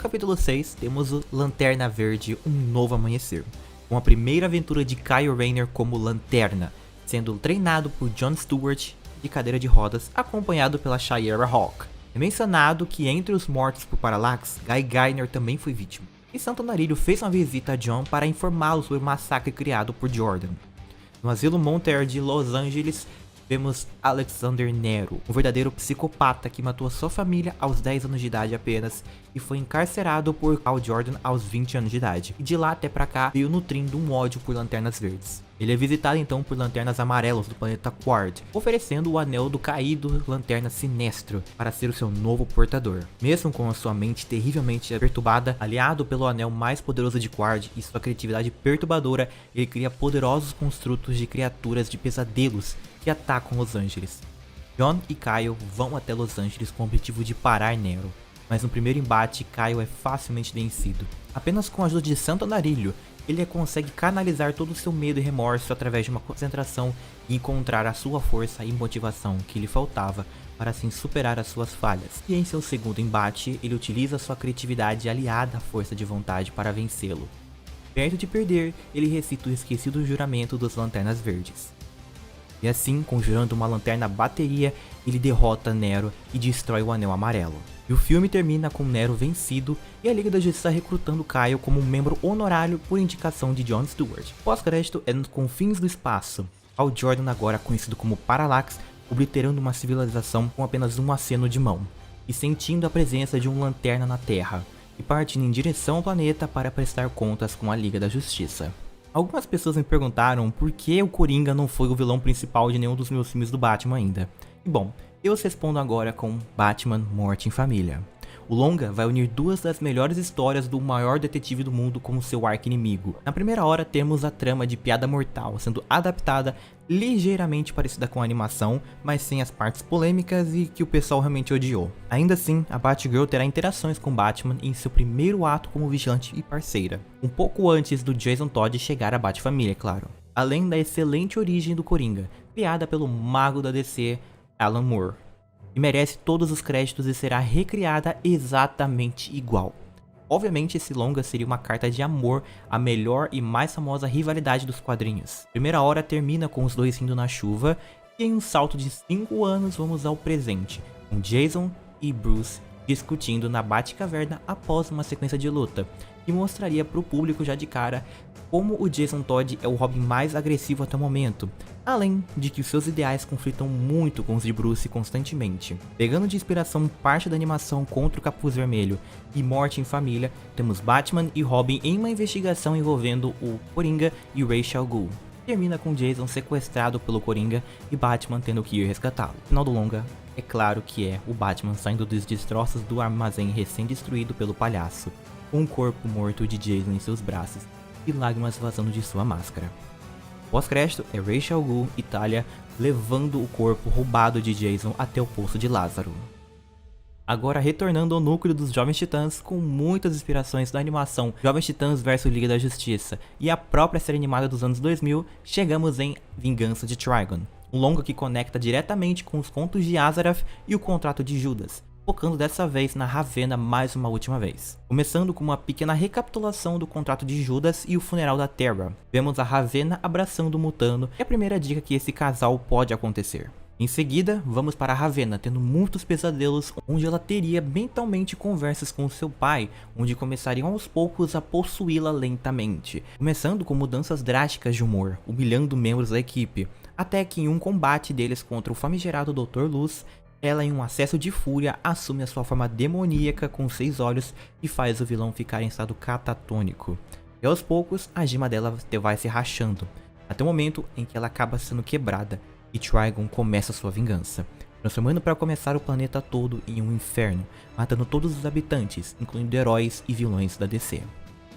No capítulo 6, temos o Lanterna Verde, um novo amanhecer, com a primeira aventura de Kyle Rayner como Lanterna, sendo treinado por Jon Stewart de cadeira de rodas, acompanhado pela Shayera Hawke. É mencionado que entre os mortos por Parallax, Guy Gardner também foi vítima, e Santo Andarilho fez uma visita a Jon para informá-lo sobre o massacre criado por Jordan. No asilo Montclair de Los Angeles, vemos Alexander Nero, um verdadeiro psicopata que matou a sua família aos 10 anos de idade apenas e foi encarcerado por Hal Jordan aos 20 anos de idade. E de lá até pra cá veio nutrindo um ódio por lanternas verdes. Ele é visitado então por lanternas amarelas do planeta Quard, oferecendo o anel do caído Lanterna Sinestro para ser o seu novo portador. Mesmo com a sua mente terrivelmente perturbada, aliado pelo anel mais poderoso de Quard e sua criatividade perturbadora, ele cria poderosos construtos de criaturas de pesadelos que atacam Los Angeles. Jon e Kyle vão até Los Angeles com o objetivo de parar Nero, mas no primeiro embate Kyle é facilmente vencido. Apenas com a ajuda de Santo Andarilho, ele consegue canalizar todo o seu medo e remorso através de uma concentração e encontrar a sua força e motivação que lhe faltava para assim superar as suas falhas. E em seu segundo embate, ele utiliza sua criatividade aliada à força de vontade para vencê-lo. Perto de perder, ele recita o esquecido juramento dos Lanternas Verdes. E assim, conjurando uma lanterna bateria, ele derrota Nero e destrói o Anel Amarelo. E o filme termina com Nero vencido e a Liga da Justiça recrutando Kyle como um membro honorário por indicação de Jon Stewart. Pós-crédito é nos confins do espaço. Hal Jordan, agora conhecido como Parallax, obliterando uma civilização com apenas um aceno de mão, e sentindo a presença de um lanterna na Terra, e partindo em direção ao planeta para prestar contas com a Liga da Justiça. Algumas pessoas me perguntaram por que o Coringa não foi o vilão principal de nenhum dos meus filmes do Batman ainda. E bom, eu os respondo agora com Batman Morte em Família. O longa vai unir duas das melhores histórias do maior detetive do mundo como seu arqui-inimigo. Na primeira hora temos a trama de Piada Mortal sendo adaptada ligeiramente parecida com a animação, mas sem as partes polêmicas e que o pessoal realmente odiou. Ainda assim, a Batgirl terá interações com Batman em seu primeiro ato como vigilante e parceira, um pouco antes do Jason Todd chegar à Bat-família, claro. Além da excelente origem do Coringa, criada pelo mago da DC, Alan Moore, e merece todos os créditos e será recriada exatamente igual. Obviamente esse longa seria uma carta de amor à melhor e mais famosa rivalidade dos quadrinhos. Primeira hora termina com os dois rindo na chuva e em um salto de 5 anos vamos ao presente, com Jason e Bruce discutindo na Batcaverna após uma sequência de luta, que mostraria para o público já de cara como o Jason Todd é o Robin mais agressivo até o momento, além de que os seus ideais conflitam muito com os de Bruce constantemente. Pegando de inspiração parte da animação Contra o Capuz Vermelho e Morte em Família, temos Batman e Robin em uma investigação envolvendo o Coringa e Ra's al Ghul. Termina com Jason sequestrado pelo Coringa e Batman tendo que ir resgatá-lo. No final do longa, é claro que é o Batman saindo dos destroços do armazém recém-destruído pelo palhaço, com o corpo morto de Jason em seus braços e lágrimas vazando de sua máscara. Pós-crédito é Ra's al Ghul e Talia levando o corpo roubado de Jason até o Poço de Lázaro. Agora retornando ao núcleo dos Jovens Titãs com muitas inspirações da animação Jovens Titãs vs Liga da Justiça e a própria série animada dos anos 2000, chegamos em Vingança de Trigon, um longa que conecta diretamente com os contos de Azarath e o Contrato de Judas, focando dessa vez na Ravenna mais uma última vez. Começando com uma pequena recapitulação do Contrato de Judas e o funeral da Terra. Vemos a Ravenna abraçando o Mutano e a primeira dica que esse casal pode acontecer. Em seguida, vamos para a Ravenna, tendo muitos pesadelos, onde ela teria mentalmente conversas com seu pai, onde começariam aos poucos a possuí-la lentamente, começando com mudanças drásticas de humor, humilhando membros da equipe, até que em um combate deles contra o famigerado Dr. Luz, ela em um acesso de fúria assume a sua forma demoníaca com 6 olhos e faz o vilão ficar em estado catatônico. E aos poucos, a gema dela vai se rachando, até o momento em que ela acaba sendo quebrada, e Trigon começa sua vingança, transformando para começar o planeta todo em um inferno, matando todos os habitantes, incluindo heróis e vilões da DC.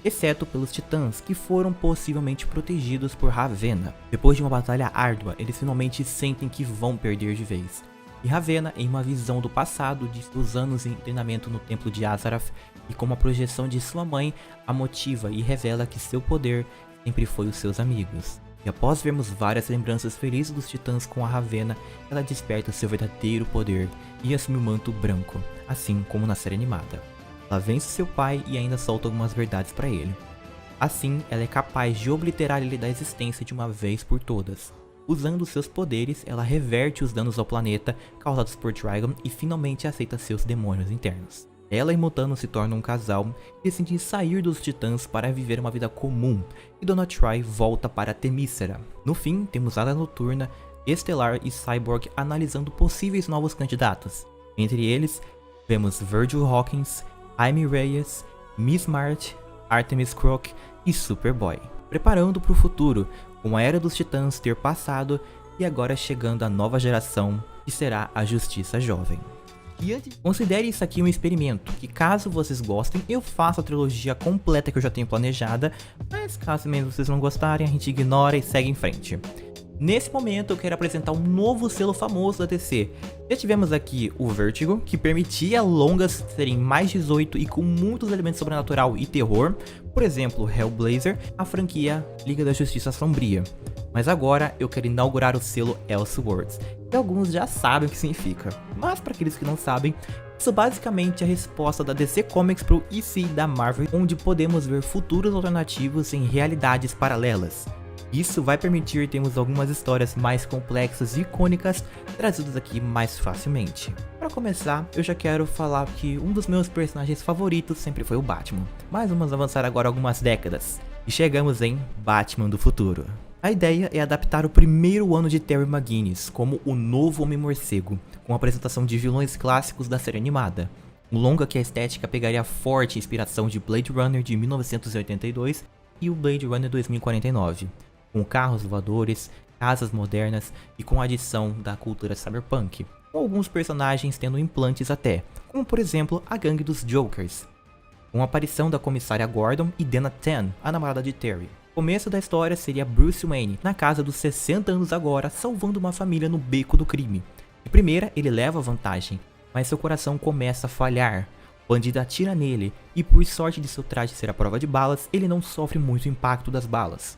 Exceto pelos titãs, que foram possivelmente protegidos por Ravenna. Depois de uma batalha árdua, eles finalmente sentem que vão perder de vez. E Ravenna, em uma visão do passado de seus anos em treinamento no templo de Azarath, e com uma projeção de sua mãe, a motiva e revela que seu poder sempre foi os seus amigos. E após vermos várias lembranças felizes dos titãs com a Ravenna, ela desperta seu verdadeiro poder e assume o manto branco, assim como na série animada. Ela vence seu pai e ainda solta algumas verdades para ele. Assim, ela é capaz de obliterar ele da existência de uma vez por todas. Usando seus poderes, ela reverte os danos ao planeta causados por Trigon e finalmente aceita seus demônios internos. Ela e Mutano se tornam um casal e decidem sair dos titãs para viver uma vida comum, e Donna Troy volta para Temícera. No fim, temos Ada Noturna, Estelar e Cyborg analisando possíveis novos candidatos. Entre eles, vemos Virgil Hawkins, Jaime Reyes, Miss March, Artemis Crook e Superboy. Preparando para o futuro, com a Era dos Titãs ter passado e agora chegando a nova geração, que será a Justiça Jovem. Considere isso aqui um experimento, que caso vocês gostem, eu faço a trilogia completa que eu já tenho planejada, mas caso mesmo vocês não gostarem, a gente ignora e segue em frente. Nesse momento eu quero apresentar um novo selo famoso da DC. Já tivemos aqui o Vertigo, que permitia longas serem mais 18 e com muitos elementos sobrenatural e terror, por exemplo Hellblazer, a franquia Liga da Justiça Sombria. Mas agora eu quero inaugurar o selo Elseworlds, que alguns já sabem o que significa, mas para aqueles que não sabem, isso basicamente é a resposta da DC Comics para o EC da Marvel, onde podemos ver futuros alternativos em realidades paralelas. Isso vai permitir termos algumas histórias mais complexas e icônicas trazidas aqui mais facilmente. Para começar, eu já quero falar que um dos meus personagens favoritos sempre foi o Batman, mas vamos avançar agora algumas décadas, e chegamos em Batman do Futuro. A ideia é adaptar o primeiro ano de Terry McGinnis como o novo Homem-Morcego, com a apresentação de vilões clássicos da série animada. Um longa que a estética pegaria forte inspiração de Blade Runner de 1982 e o Blade Runner 2049. Com carros voadores, casas modernas e com a adição da cultura cyberpunk, com alguns personagens tendo implantes até, como por exemplo a gangue dos Jokers, com a aparição da comissária Gordon e Dana Tan, a namorada de Terry. O começo da história seria Bruce Wayne, na casa dos 60 anos agora, salvando uma família no beco do crime. De primeira ele leva vantagem, mas seu coração começa a falhar. O bandido atira nele e por sorte de seu traje ser a prova de balas, ele não sofre muito impacto das balas.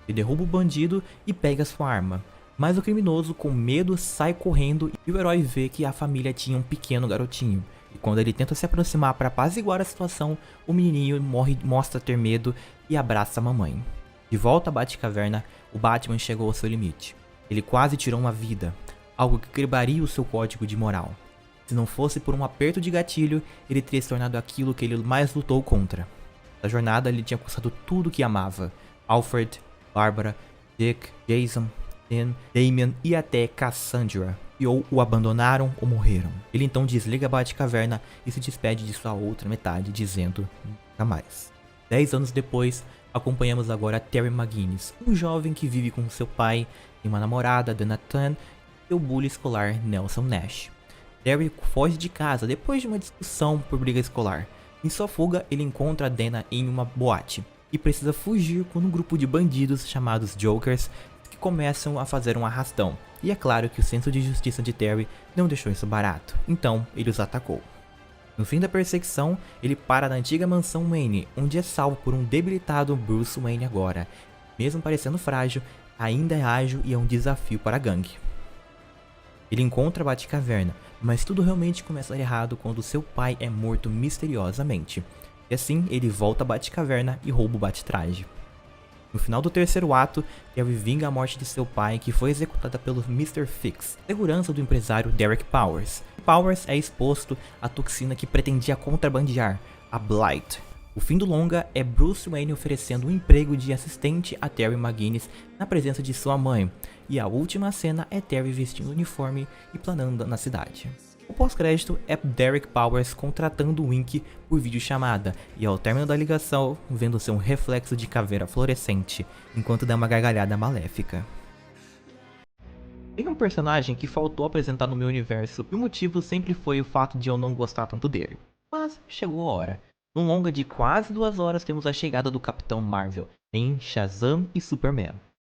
Ele derruba o bandido e pega sua arma, mas o criminoso com medo sai correndo e o herói vê que a família tinha um pequeno garotinho. E quando ele tenta se aproximar para apaziguar a situação, o menininho mostra ter medo e abraça a mamãe. De volta à Batcaverna, o Batman chegou ao seu limite. Ele quase tirou uma vida, algo que quebraria o seu código de moral. Se não fosse por um aperto de gatilho, ele teria se tornado aquilo que ele mais lutou contra. Na jornada ele tinha custado tudo que amava: Alfred, Barbara, Dick, Jason, Tim, Damian e até Cassandra, e ou o abandonaram ou morreram. Ele então desliga a Batcaverna e se despede de sua outra metade, dizendo nunca mais. 10 anos depois, acompanhamos agora Terry McGinnis, um jovem que vive com seu pai, tem uma namorada, Dana Tan, e seu bully escolar, Nelson Nash. Terry foge de casa depois de uma discussão por briga escolar. Em sua fuga, ele encontra a Dana em uma boate e precisa fugir quando um grupo de bandidos chamados Jokers que começam a fazer um arrastão. E é claro que o senso de justiça de Terry não deixou isso barato, então ele os atacou. No fim da perseguição, ele para na antiga mansão Wayne, onde é salvo por um debilitado Bruce Wayne agora. Mesmo parecendo frágil, ainda é ágil e é um desafio para a gangue. Ele encontra a Batcaverna, mas tudo realmente começa a dar errado quando seu pai é morto misteriosamente. E assim, ele volta à Batcaverna e rouba o Bat-Traje. No final do terceiro ato, Terry vinga a morte de seu pai, que foi executada pelo Mr. Fix, segurança do empresário Derek Powers. Powers é exposto à toxina que pretendia contrabandear, a Blight. O fim do longa é Bruce Wayne oferecendo um emprego de assistente a Terry McGinnis na presença de sua mãe, e a última cena é Terry vestindo o uniforme e planando na cidade. O pós-crédito é Derek Powers contratando o Wink por videochamada e ao término da ligação, vendo seu reflexo de caveira fluorescente, enquanto dá uma gargalhada maléfica. Tem um personagem que faltou apresentar no meu universo e o motivo sempre foi o fato de eu não gostar tanto dele. Mas chegou a hora. Num longa de quase 2 horas temos a chegada do Capitão Marvel em Shazam e Superman.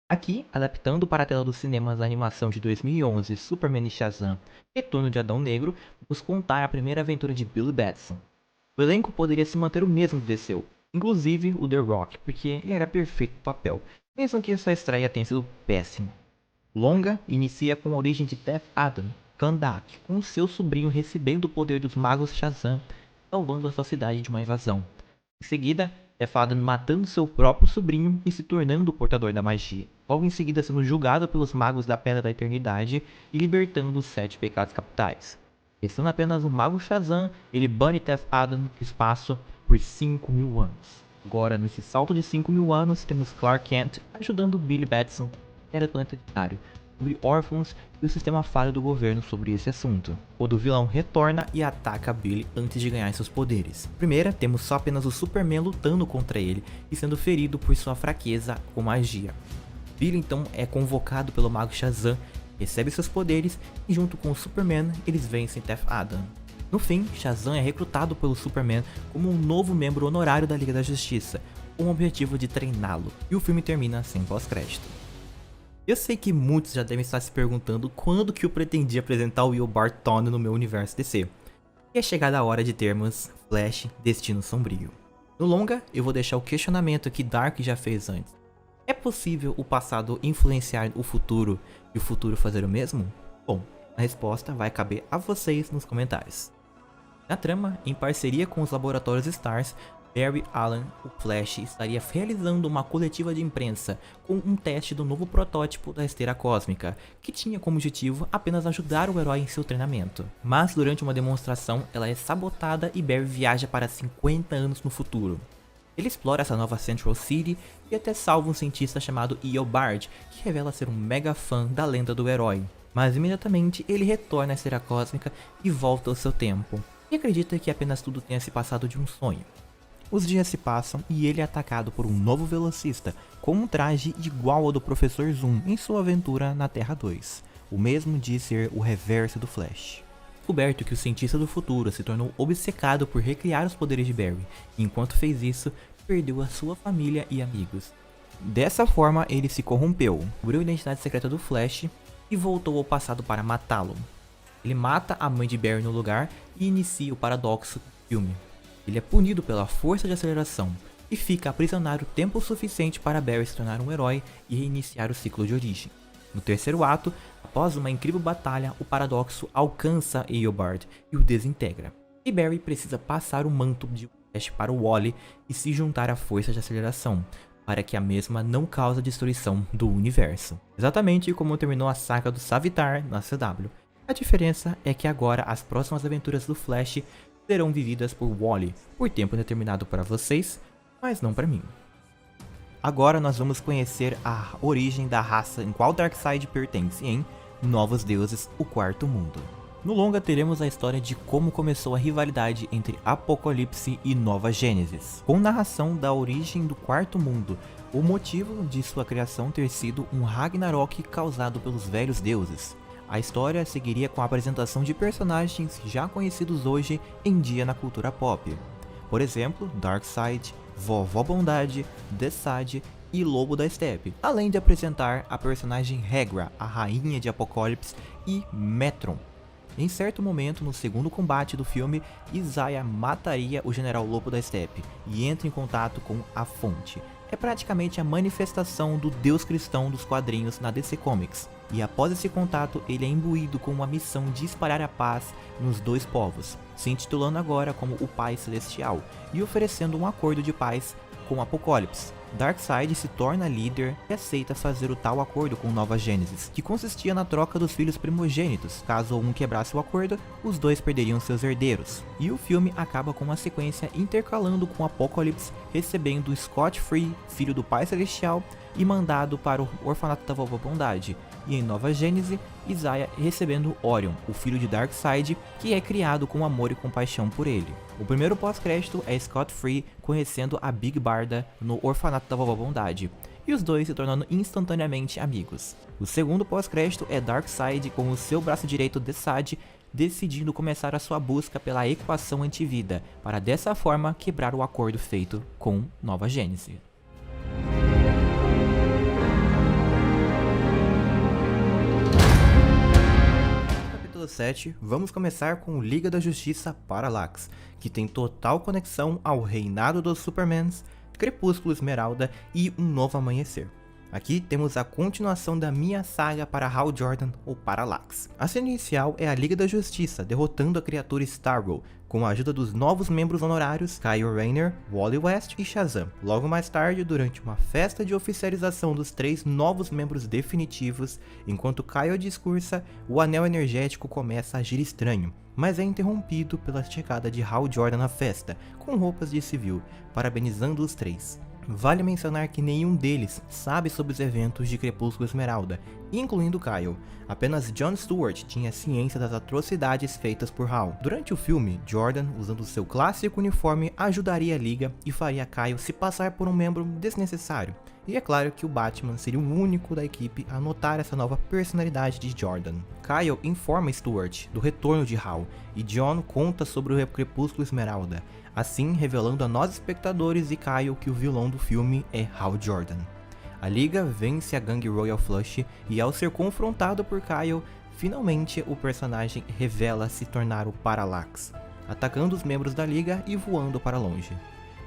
Aqui, adaptando para a tela dos cinemas a animação de 2011 Superman e Shazam, Retorno de Adão Negro, vamos contar a primeira aventura de Billy Batson. O elenco poderia se manter o mesmo de DCU, inclusive o The Rock, porque ele era perfeito no papel, mesmo que essa estreia tenha sido péssima. O longa inicia com a origem de Teth Adam, Kahndaq, com seu sobrinho recebendo o poder dos magos Shazam, salvando a sua cidade de uma invasão. Em seguida, Teth Adam matando seu próprio sobrinho e se tornando o portador da magia. Logo em seguida sendo julgado pelos magos da Pedra da Eternidade e libertando os 7 pecados capitais. Restando apenas o mago Shazam, ele bane Teth Adam do espaço por 5.000 anos. Agora, nesse salto de 5.000 anos, temos Clark Kent ajudando Billy Batson era planetário, sobre órfãos e o sistema falho do governo sobre esse assunto. Quando o vilão retorna e ataca Billy antes de ganhar seus poderes. Primeira, temos só apenas o Superman lutando contra ele e sendo ferido por sua fraqueza com magia. Billy então é convocado pelo mago Shazam, recebe seus poderes e junto com o Superman eles vencem Teth Adam. No fim, Shazam é recrutado pelo Superman como um novo membro honorário da Liga da Justiça, com o objetivo de treiná-lo, e o filme termina sem pós-crédito. Eu sei que muitos já devem estar se perguntando quando que eu pretendia apresentar o Will Barton no meu universo DC. E é chegada a hora de termos Flash Destino Sombrio. No longa, eu vou deixar o questionamento que Dark já fez antes. É possível o passado influenciar o futuro e o futuro fazer o mesmo? Bom, a resposta vai caber a vocês nos comentários. Na trama, em parceria com os laboratórios Stars, Barry Allen, o Flash, estaria realizando uma coletiva de imprensa com um teste do novo protótipo da esteira cósmica, que tinha como objetivo apenas ajudar o herói em seu treinamento. Mas durante uma demonstração, ela é sabotada e Barry viaja para 50 anos no futuro. Ele explora essa nova Central City e até salva um cientista chamado Eobard, que revela ser um mega fã da lenda do herói. Mas imediatamente ele retorna à esteira cósmica e volta ao seu tempo, e acredita que apenas tudo tenha se passado de um sonho. Os dias se passam e ele é atacado por um novo velocista com um traje igual ao do Professor Zoom em sua aventura na Terra 2, o mesmo de ser o reverso do Flash. Descoberto que o cientista do futuro se tornou obcecado por recriar os poderes de Barry, e enquanto fez isso, perdeu a sua família e amigos. Dessa forma, ele se corrompeu, descobriu a identidade secreta do Flash e voltou ao passado para matá-lo. Ele mata a mãe de Barry no lugar e inicia o paradoxo do filme. Ele é punido pela força de aceleração e fica aprisionado tempo suficiente para Barry se tornar um herói e reiniciar o ciclo de origem. No terceiro ato, após uma incrível batalha, o paradoxo alcança Eobard e o desintegra. E Barry precisa passar o manto de Flash para o Wally e se juntar à força de aceleração, para que a mesma não cause a destruição do universo. Exatamente como terminou a saga do Savitar na CW. A diferença é que agora as próximas aventuras do Flash serão vividas por Wally por tempo determinado para vocês, mas não para mim. Agora nós vamos conhecer a origem da raça em qual Darkseid pertence em Novos Deuses, o Quarto Mundo. No longa teremos a história de como começou a rivalidade entre Apocalipse e Nova Gênesis, com narração da origem do Quarto Mundo, o motivo de sua criação ter sido um Ragnarok causado pelos velhos deuses. A história seguiria com a apresentação de personagens já conhecidos hoje em dia na cultura pop. Por exemplo, Darkseid, Vovó Bondade, Desaad e Lobo da Steppe, além de apresentar a personagem Hegra, a rainha de Apocalipse, e Metron. Em certo momento, no segundo combate do filme, Isaiah mataria o General Lobo da Steppe e entra em contato com a Fonte. É praticamente a manifestação do deus cristão dos quadrinhos na DC Comics. E após esse contato, ele é imbuído com uma missão de espalhar a paz nos dois povos, se intitulando agora como o Pai Celestial e oferecendo um acordo de paz com Apocalipse. Darkseid se torna líder e aceita fazer o tal acordo com Nova Gênesis, que consistia na troca dos filhos primogênitos. Caso um quebrasse o acordo, os dois perderiam seus herdeiros. E o filme acaba com uma sequência intercalando com Apocalipse recebendo Scott Free, filho do Pai Celestial, e mandado para o orfanato da Vovó Bondade. E em Nova Gênesis, Isaiah recebendo Orion, o filho de Darkseid, que é criado com amor e compaixão por ele. O primeiro pós-crédito é Scott Free conhecendo a Big Barda no orfanato da Vovó Bondade, e os dois se tornando instantaneamente amigos. O segundo pós-crédito é Darkseid com o seu braço direito Desaad decidindo começar a sua busca pela equação antivida, para dessa forma quebrar o acordo feito com Nova Gênese. Capítulo 7, vamos começar com Liga da Justiça Parallax, que tem total conexão ao reinado dos Supermans, Crepúsculo Esmeralda e Um Novo Amanhecer. Aqui temos a continuação da minha saga para Hal Jordan ou Parallax. A cena inicial é a Liga da Justiça derrotando a criatura Starro, com a ajuda dos novos membros honorários Kyle Rayner, Wally West e Shazam. Logo mais tarde, durante uma festa de oficialização dos 3 novos membros definitivos, enquanto Kyle discursa, o anel energético começa a agir estranho, mas é interrompido pela chegada de Hal Jordan na festa, com roupas de civil, parabenizando os 3. Vale mencionar que nenhum deles sabe sobre os eventos de Crepúsculo Esmeralda, incluindo Kyle. Apenas Jon Stewart tinha ciência das atrocidades feitas por Hal. Durante o filme, Jordan, usando seu clássico uniforme, ajudaria a Liga e faria Kyle se passar por um membro desnecessário. E é claro que o Batman seria o único da equipe a notar essa nova personalidade de Jordan. Kyle informa Stewart do retorno de Hal, e Jon conta sobre o Crepúsculo Esmeralda, assim revelando a nós espectadores e Kyle que o vilão do filme é Hal Jordan. A Liga vence a gangue Royal Flush e ao ser confrontado por Kyle, finalmente o personagem revela se tornar o Parallax, atacando os membros da Liga e voando para longe.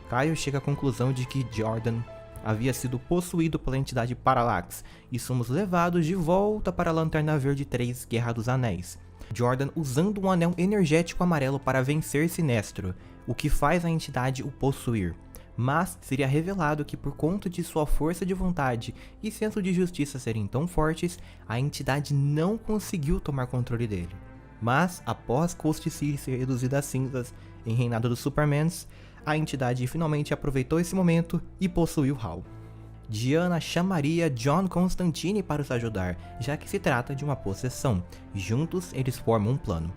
Kyle chega à conclusão de que Jordan havia sido possuído pela entidade Parallax e somos levados de volta para a Lanterna Verde 3 Guerra dos Anéis. Jordan usando um anel energético amarelo para vencer Sinestro, o que faz a entidade o possuir. Mas seria revelado que por conta de sua força de vontade e senso de justiça serem tão fortes, a entidade não conseguiu tomar controle dele. Mas após Coast City ser reduzida a cinzas em Reinado dos Supermans, a entidade finalmente aproveitou esse momento e possuiu Hal. Diana chamaria John Constantine para os ajudar, já que se trata de uma possessão. Juntos eles formam um plano.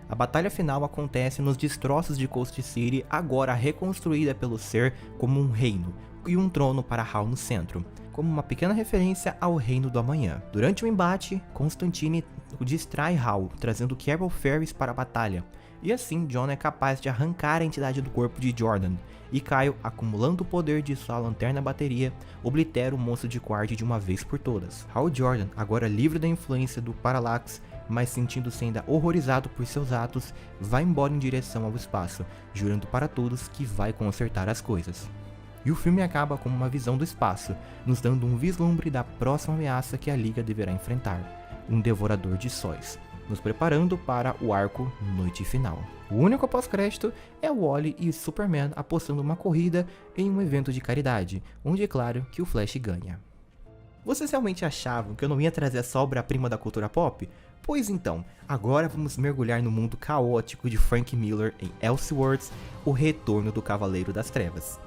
A batalha final acontece nos destroços de Coast City, agora reconstruída pelo ser como um reino, e um trono para Hal no centro, como uma pequena referência ao Reino do Amanhã. Durante o embate, Constantine distrai Hal, trazendo Carol Ferris para a batalha, e assim John é capaz de arrancar a entidade do corpo de Jordan, e Kyle, acumulando o poder de sua lanterna bateria, oblitera o monstro de Qward de uma vez por todas. Hal Jordan, agora livre da influência do Parallax, mas sentindo-se ainda horrorizado por seus atos, vai embora em direção ao espaço, jurando para todos que vai consertar as coisas. E o filme acaba com uma visão do espaço, nos dando um vislumbre da próxima ameaça que a Liga deverá enfrentar, um Devorador de Sóis, nos preparando para o arco Noite Final. O único pós-crédito é o Wally e Superman apostando uma corrida em um evento de caridade, onde é claro que o Flash ganha. Vocês realmente achavam que eu não ia trazer essa obra-prima da cultura pop? Pois então, agora vamos mergulhar no mundo caótico de Frank Miller em Elseworlds, o retorno do Cavaleiro das Trevas.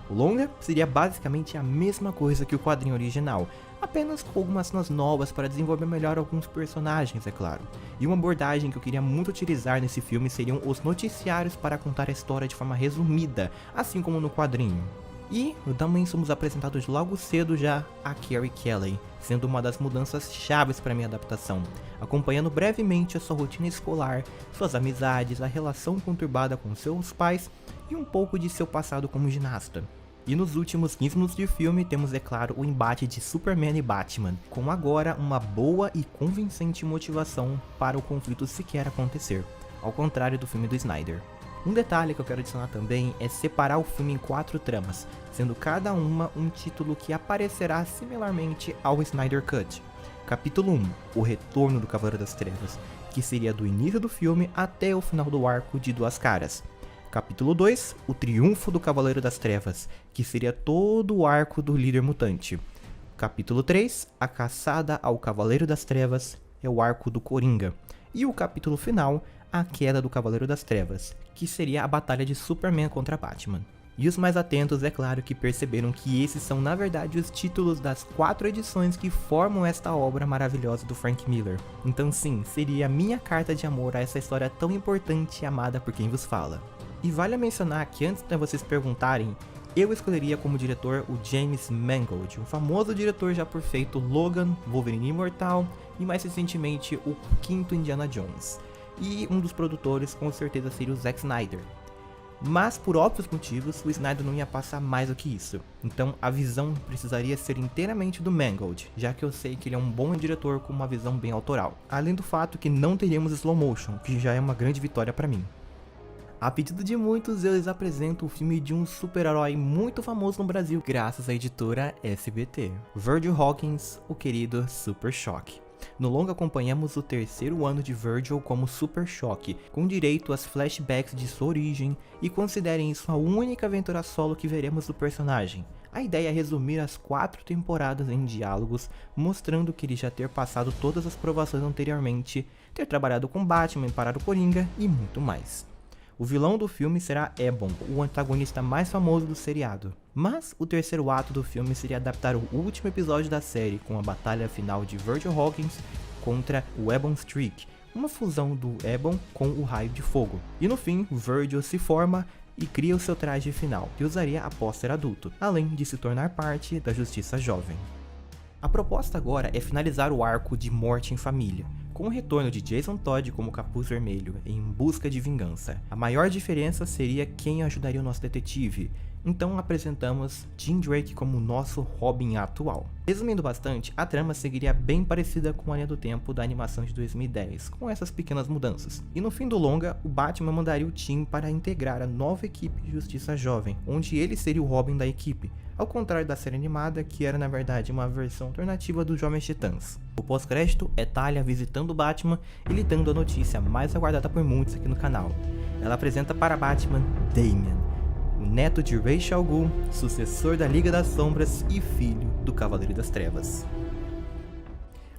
O longa seria basicamente a mesma coisa que o quadrinho original, apenas com algumas cenas novas para desenvolver melhor alguns personagens, é claro. E uma abordagem que eu queria muito utilizar nesse filme seriam os noticiários para contar a história de forma resumida, assim como no quadrinho. E também somos apresentados logo cedo já a Carrie Kelly, sendo uma das mudanças chaves para minha adaptação, acompanhando brevemente a sua rotina escolar, suas amizades, a relação conturbada com seus pais e um pouco de seu passado como ginasta. E nos últimos 15 minutos de filme temos, é claro, o embate de Superman e Batman, com agora uma boa e convincente motivação para o conflito sequer acontecer, ao contrário do filme do Snyder. Um detalhe que eu quero adicionar também é separar o filme em 4 tramas, sendo cada uma um título que aparecerá similarmente ao Snyder Cut. Capítulo 1, o retorno do Cavaleiro das Trevas, que seria do início do filme até o final do arco de Duas Caras. Capítulo 2, o triunfo do Cavaleiro das Trevas, que seria todo o arco do líder mutante. Capítulo 3, a caçada ao Cavaleiro das Trevas, é o arco do Coringa. E o capítulo final, a queda do Cavaleiro das Trevas, que seria a batalha de Superman contra Batman. E os mais atentos, é claro, que perceberam que esses são na verdade os títulos das 4 edições que formam esta obra maravilhosa do Frank Miller. Então sim, seria a minha carta de amor a essa história tão importante e amada por quem vos fala. E vale mencionar que antes de vocês perguntarem eu escolheria como diretor o James Mangold, um famoso diretor já por feito Logan, Wolverine Imortal e mais recentemente o quinto Indiana Jones. E um dos produtores com certeza seria o Zack Snyder. Mas por óbvios motivos, o Snyder não ia passar mais do que isso. Então a visão precisaria ser inteiramente do Mangold, já que eu sei que ele é um bom diretor com uma visão bem autoral. Além do fato que não teríamos slow motion, que já é uma grande vitória para mim. A pedido de muitos, eu lhes apresento o filme de um super-herói muito famoso no Brasil, graças à editora SBT. Virgil Hawkins, o querido Super Choque. No longa acompanhamos o terceiro ano de Virgil como Super Choque, com direito às flashbacks de sua origem, e considerem isso a única aventura solo que veremos do personagem. A ideia é resumir as 4 temporadas em diálogos, mostrando que ele já ter passado todas as provações anteriormente, ter trabalhado com Batman, parado o Coringa e muito mais. O vilão do filme será Ebon, o antagonista mais famoso do seriado. Mas o terceiro ato do filme seria adaptar o último episódio da série, com a batalha final de Virgil Hawkins contra o Ebon Streak, uma fusão do Ebon com o Raio de Fogo. E no fim, Virgil se forma e cria o seu traje final, que usaria após ser adulto, além de se tornar parte da Justiça Jovem. A proposta agora é finalizar o arco de Morte em Família, com o retorno de Jason Todd como Capuz Vermelho em busca de vingança. A maior diferença seria quem ajudaria o nosso detetive, então apresentamos Tim Drake como nosso Robin atual. Resumindo bastante, a trama seguiria bem parecida com a linha do tempo da animação de 2010, com essas pequenas mudanças. E no fim do longa, o Batman mandaria o Tim para integrar a nova equipe de Justiça Jovem, onde ele seria o Robin da equipe, ao contrário da série animada, que era na verdade uma versão alternativa dos Jovens Titãs. O pós-crédito é Talia visitando o Batman e lhe dando a notícia mais aguardada por muitos aqui no canal. Ela apresenta para Batman Damian, o neto de Ra's al Ghul, sucessor da Liga das Sombras e filho do Cavaleiro das Trevas.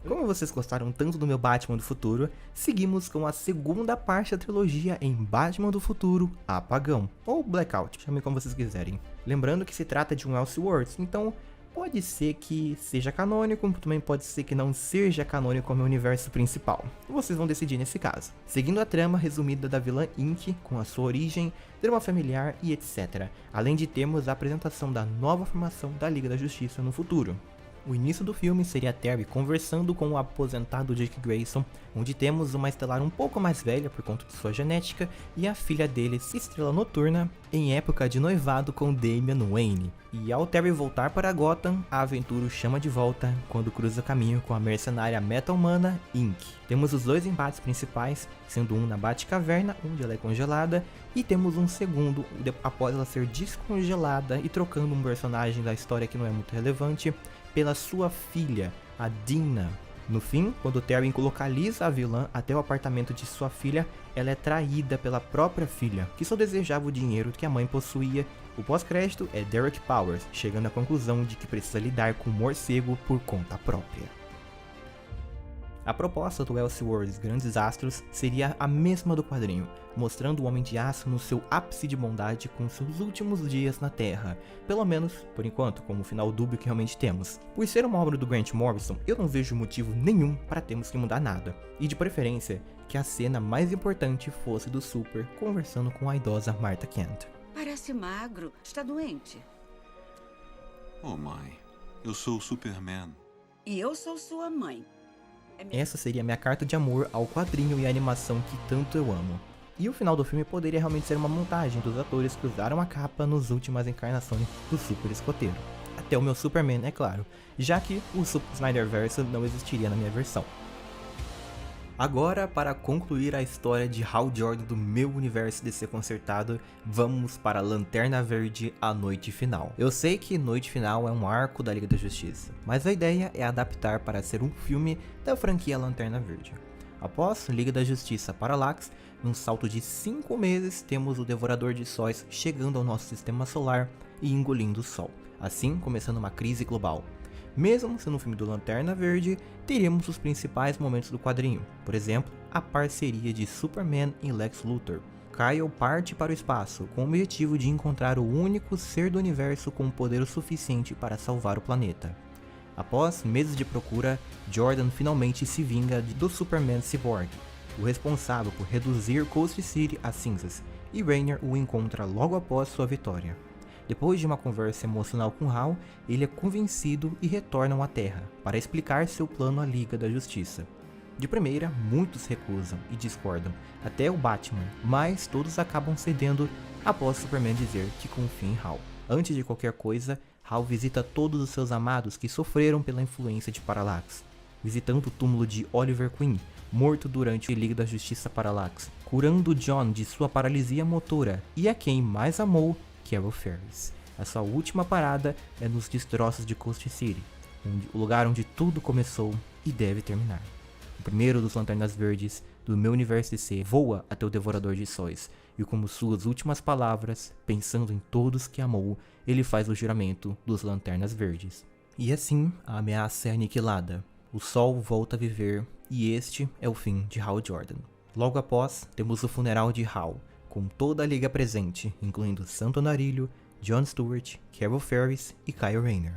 Como vocês gostaram tanto do meu Batman do Futuro, seguimos com a segunda parte da trilogia em Batman do Futuro Apagão, ou Blackout, chamem como vocês quiserem. Lembrando que se trata de um Elseworlds, então pode ser que seja canônico, como também pode ser que não seja canônico como o universo principal. Vocês vão decidir nesse caso. Seguindo a trama resumida da vilã Inky, com a sua origem, drama familiar e etc. Além de termos a apresentação da nova formação da Liga da Justiça no futuro. O início do filme seria Terry conversando com o aposentado Dick Grayson, onde temos uma Estelar um pouco mais velha por conta de sua genética e a filha deles, Estrela Noturna, em época de noivado com Damian Wayne. E ao Terry voltar para Gotham, a aventura o chama de volta quando cruza caminho com a mercenária meta-humana Inky. Temos os dois embates principais, sendo um na Batcaverna, onde ela é congelada, e temos um segundo após ela ser descongelada e trocando um personagem da história que não é muito relevante, pela sua filha, a Dina. No fim, quando Terry localiza a vilã até o apartamento de sua filha, ela é traída pela própria filha, que só desejava o dinheiro que a mãe possuía. O pós-crédito é Derek Powers, chegando à conclusão de que precisa lidar com o morcego por conta própria. A proposta do Elseworlds Grandes Astros seria a mesma do quadrinho, mostrando o Homem de Aço no seu ápice de bondade com seus últimos dias na Terra, pelo menos, por enquanto, como o final dúbio que realmente temos. Por ser uma obra do Grant Morrison, eu não vejo motivo nenhum para termos que mudar nada, e de preferência, que a cena mais importante fosse do Super conversando com a idosa Martha Kent. Parece magro. Está doente? Oh, mãe. Eu sou o Superman. E eu sou sua mãe. Essa seria minha carta de amor ao quadrinho e à animação que tanto eu amo. E o final do filme poderia realmente ser uma montagem dos atores que usaram a capa nas últimas encarnações do Super Escoteiro. Até o meu Superman, é claro, já que o Super Snyderverse não existiria na minha versão. Agora, para concluir a história de Hal Jordan do meu universo DC consertado, vamos para Lanterna Verde, A Noite Final. Eu sei que Noite Final é um arco da Liga da Justiça, mas a ideia é adaptar para ser um filme da franquia Lanterna Verde. Após Liga da Justiça Parallax, num salto de 5 meses, temos o Devorador de Sóis chegando ao nosso sistema solar e engolindo o Sol, assim começando uma crise global. Mesmo sendo um filme do Lanterna Verde, teremos os principais momentos do quadrinho, por exemplo, a parceria de Superman e Lex Luthor. Kyle parte para o espaço com o objetivo de encontrar o único ser do universo com poder o suficiente para salvar o planeta. Após meses de procura, Jordan finalmente se vinga do Superman Cyborg, o responsável por reduzir Coast City a cinzas, e Rainier o encontra logo após sua vitória. Depois de uma conversa emocional com Hal, ele é convencido e retornam à Terra para explicar seu plano à Liga da Justiça. De primeira, muitos recusam e discordam, até o Batman, mas todos acabam cedendo após Superman dizer que confia em Hal. Antes de qualquer coisa, Hal visita todos os seus amados que sofreram pela influência de Parallax, visitando o túmulo de Oliver Queen, morto durante a Liga da Justiça Parallax, curando John de sua paralisia motora e a quem mais amou, Carol Ferris. A sua última parada é nos destroços de Coast City, o lugar onde tudo começou e deve terminar. O primeiro dos Lanternas Verdes do meu universo DC voa até o Devorador de Sóis e, como suas últimas palavras, pensando em todos que amou, ele faz o juramento dos Lanternas Verdes. E assim, a ameaça é aniquilada. O Sol volta a viver e este é o fim de Hal Jordan. Logo após, temos o funeral de Hal, com toda a liga presente, incluindo Santo Andarilho, John Stewart, Carol Ferris e Kyle Rayner.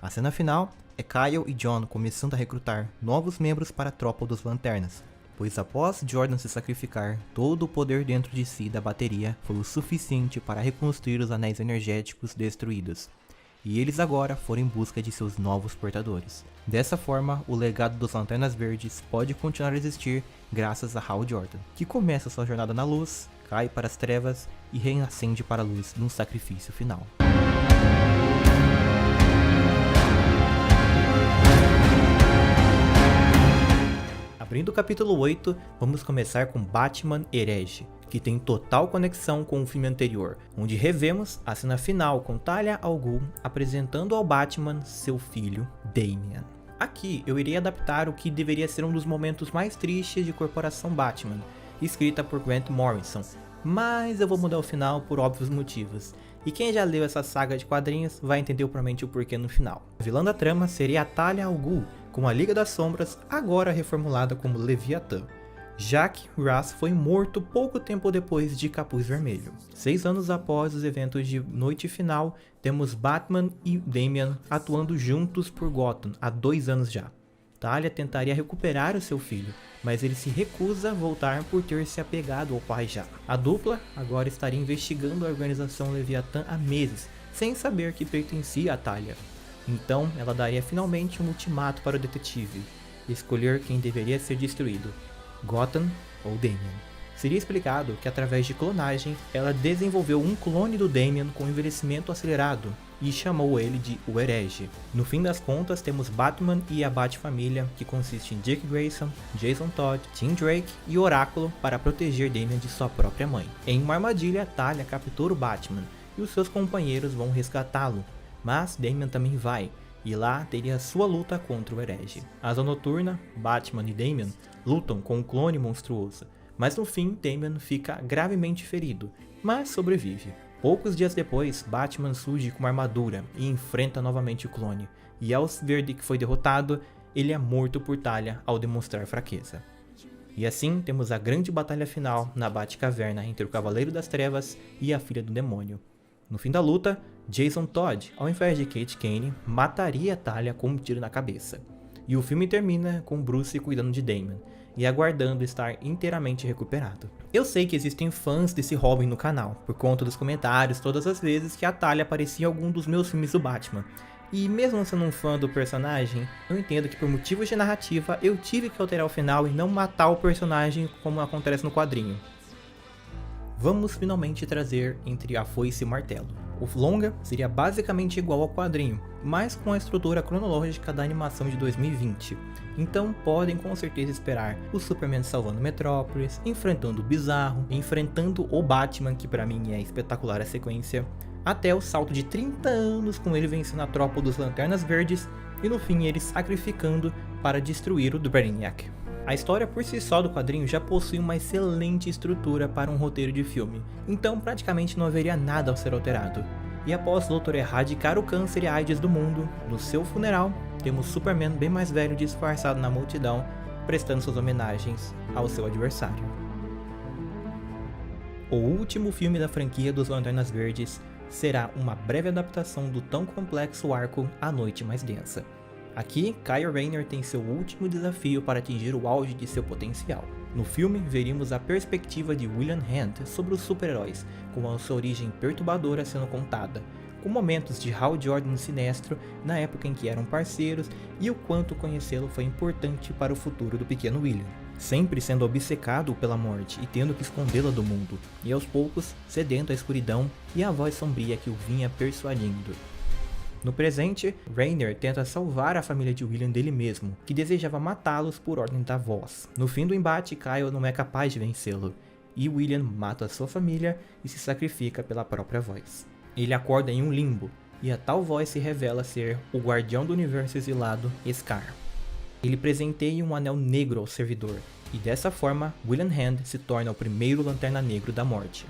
A cena final é Kyle e John começando a recrutar novos membros para a tropa dos Lanternas, pois após Jordan se sacrificar, todo o poder dentro de si da bateria foi o suficiente para reconstruir os anéis energéticos destruídos, e eles agora foram em busca de seus novos portadores. Dessa forma, o legado dos Lanternas Verdes pode continuar a existir graças a Hal Jordan, que começa sua jornada na luz, cai para as trevas e reacende para a luz num sacrifício final. Abrindo o capítulo 8, vamos começar com Batman Herege, que tem total conexão com o filme anterior, onde revemos a cena final com Talia al Ghul apresentando ao Batman seu filho, Damian. Aqui eu irei adaptar o que deveria ser um dos momentos mais tristes de Corporação Batman, escrita por Grant Morrison, mas eu vou mudar o final por óbvios motivos. E quem já leu essa saga de quadrinhos vai entender provavelmente o porquê no final. A vilã da trama seria a Talia al Ghul, com a Liga das Sombras agora reformulada como Leviatã. Jack Ross foi morto pouco tempo depois de Capuz Vermelho. 6 anos após os eventos de Noite Final, temos Batman e Damian atuando juntos por Gotham há 2 anos já. Talia tentaria recuperar o seu filho, mas ele se recusa a voltar por ter se apegado ao pai já. A dupla agora estaria investigando a organização Leviatã há meses, sem saber que pertencia a Talia. Então, ela daria finalmente um ultimato para o detetive, escolher quem deveria ser destruído, Gotham ou Damian. Seria explicado que através de clonagem, ela desenvolveu um clone do Damian com envelhecimento acelerado e chamou ele de o Herege. No fim das contas, temos Batman e a Bat-família, que consiste em Dick Grayson, Jason Todd, Tim Drake e Oráculo para proteger Damian de sua própria mãe. Em uma armadilha, Talia captura o Batman e os seus companheiros vão resgatá-lo, mas Damian também vai, e lá teria sua luta contra o Herege. Asa Noturna, Batman e Damian lutam com um clone monstruoso, mas no fim Damian fica gravemente ferido, mas sobrevive. Poucos dias depois, Batman surge com uma armadura e enfrenta novamente o clone, e ao ver que foi derrotado, ele é morto por Talia ao demonstrar fraqueza. E assim temos a grande batalha final na Batcaverna entre o Cavaleiro das Trevas e a Filha do Demônio. No fim da luta, Jason Todd, ao invés de Kate Kane, mataria Talia com um tiro na cabeça. E o filme termina com Bruce cuidando de Damian e aguardando estar inteiramente recuperado. Eu sei que existem fãs desse Robin no canal, por conta dos comentários todas as vezes que a Talia aparecia em algum dos meus filmes do Batman. E mesmo sendo um fã do personagem, eu entendo que por motivos de narrativa eu tive que alterar o final e não matar o personagem como acontece no quadrinho. Vamos finalmente trazer entre a foice e o martelo. O longa seria basicamente igual ao quadrinho, mas com a estrutura cronológica da animação de 2020. Então podem com certeza esperar o Superman salvando Metrópolis, enfrentando o Bizarro, enfrentando o Batman, que pra mim é espetacular a sequência, até o salto de 30 anos com ele vencendo a tropa dos Lanternas Verdes e no fim ele sacrificando para destruir o Brainiac. A história por si só do quadrinho já possui uma excelente estrutura para um roteiro de filme, então praticamente não haveria nada a ser alterado. E após o Dr. erradicar o câncer e a AIDS do mundo, no seu funeral, temos Superman bem mais velho disfarçado na multidão, prestando suas homenagens ao seu adversário. O último filme da franquia dos Lanternas Verdes será uma breve adaptação do tão complexo arco A Noite Mais Densa. Aqui, Kyle Rayner tem seu último desafio para atingir o auge de seu potencial. No filme, veríamos a perspectiva de William Hand sobre os super-heróis, com a sua origem perturbadora sendo contada, com momentos de Hal Jordan e Sinestro na época em que eram parceiros e o quanto conhecê-lo foi importante para o futuro do pequeno William, sempre sendo obcecado pela morte e tendo que escondê-la do mundo, e aos poucos cedendo à escuridão e à voz sombria que o vinha persuadindo. No presente, Rainier tenta salvar a família de William dele mesmo, que desejava matá-los por ordem da voz. No fim do embate, Kyle não é capaz de vencê-lo, e William mata a sua família e se sacrifica pela própria voz. Ele acorda em um limbo, e a tal voz se revela ser o guardião do universo exilado, Scar. Ele presenteia um anel negro ao servidor, e dessa forma, William Hand se torna o primeiro Lanterna Negro da Morte.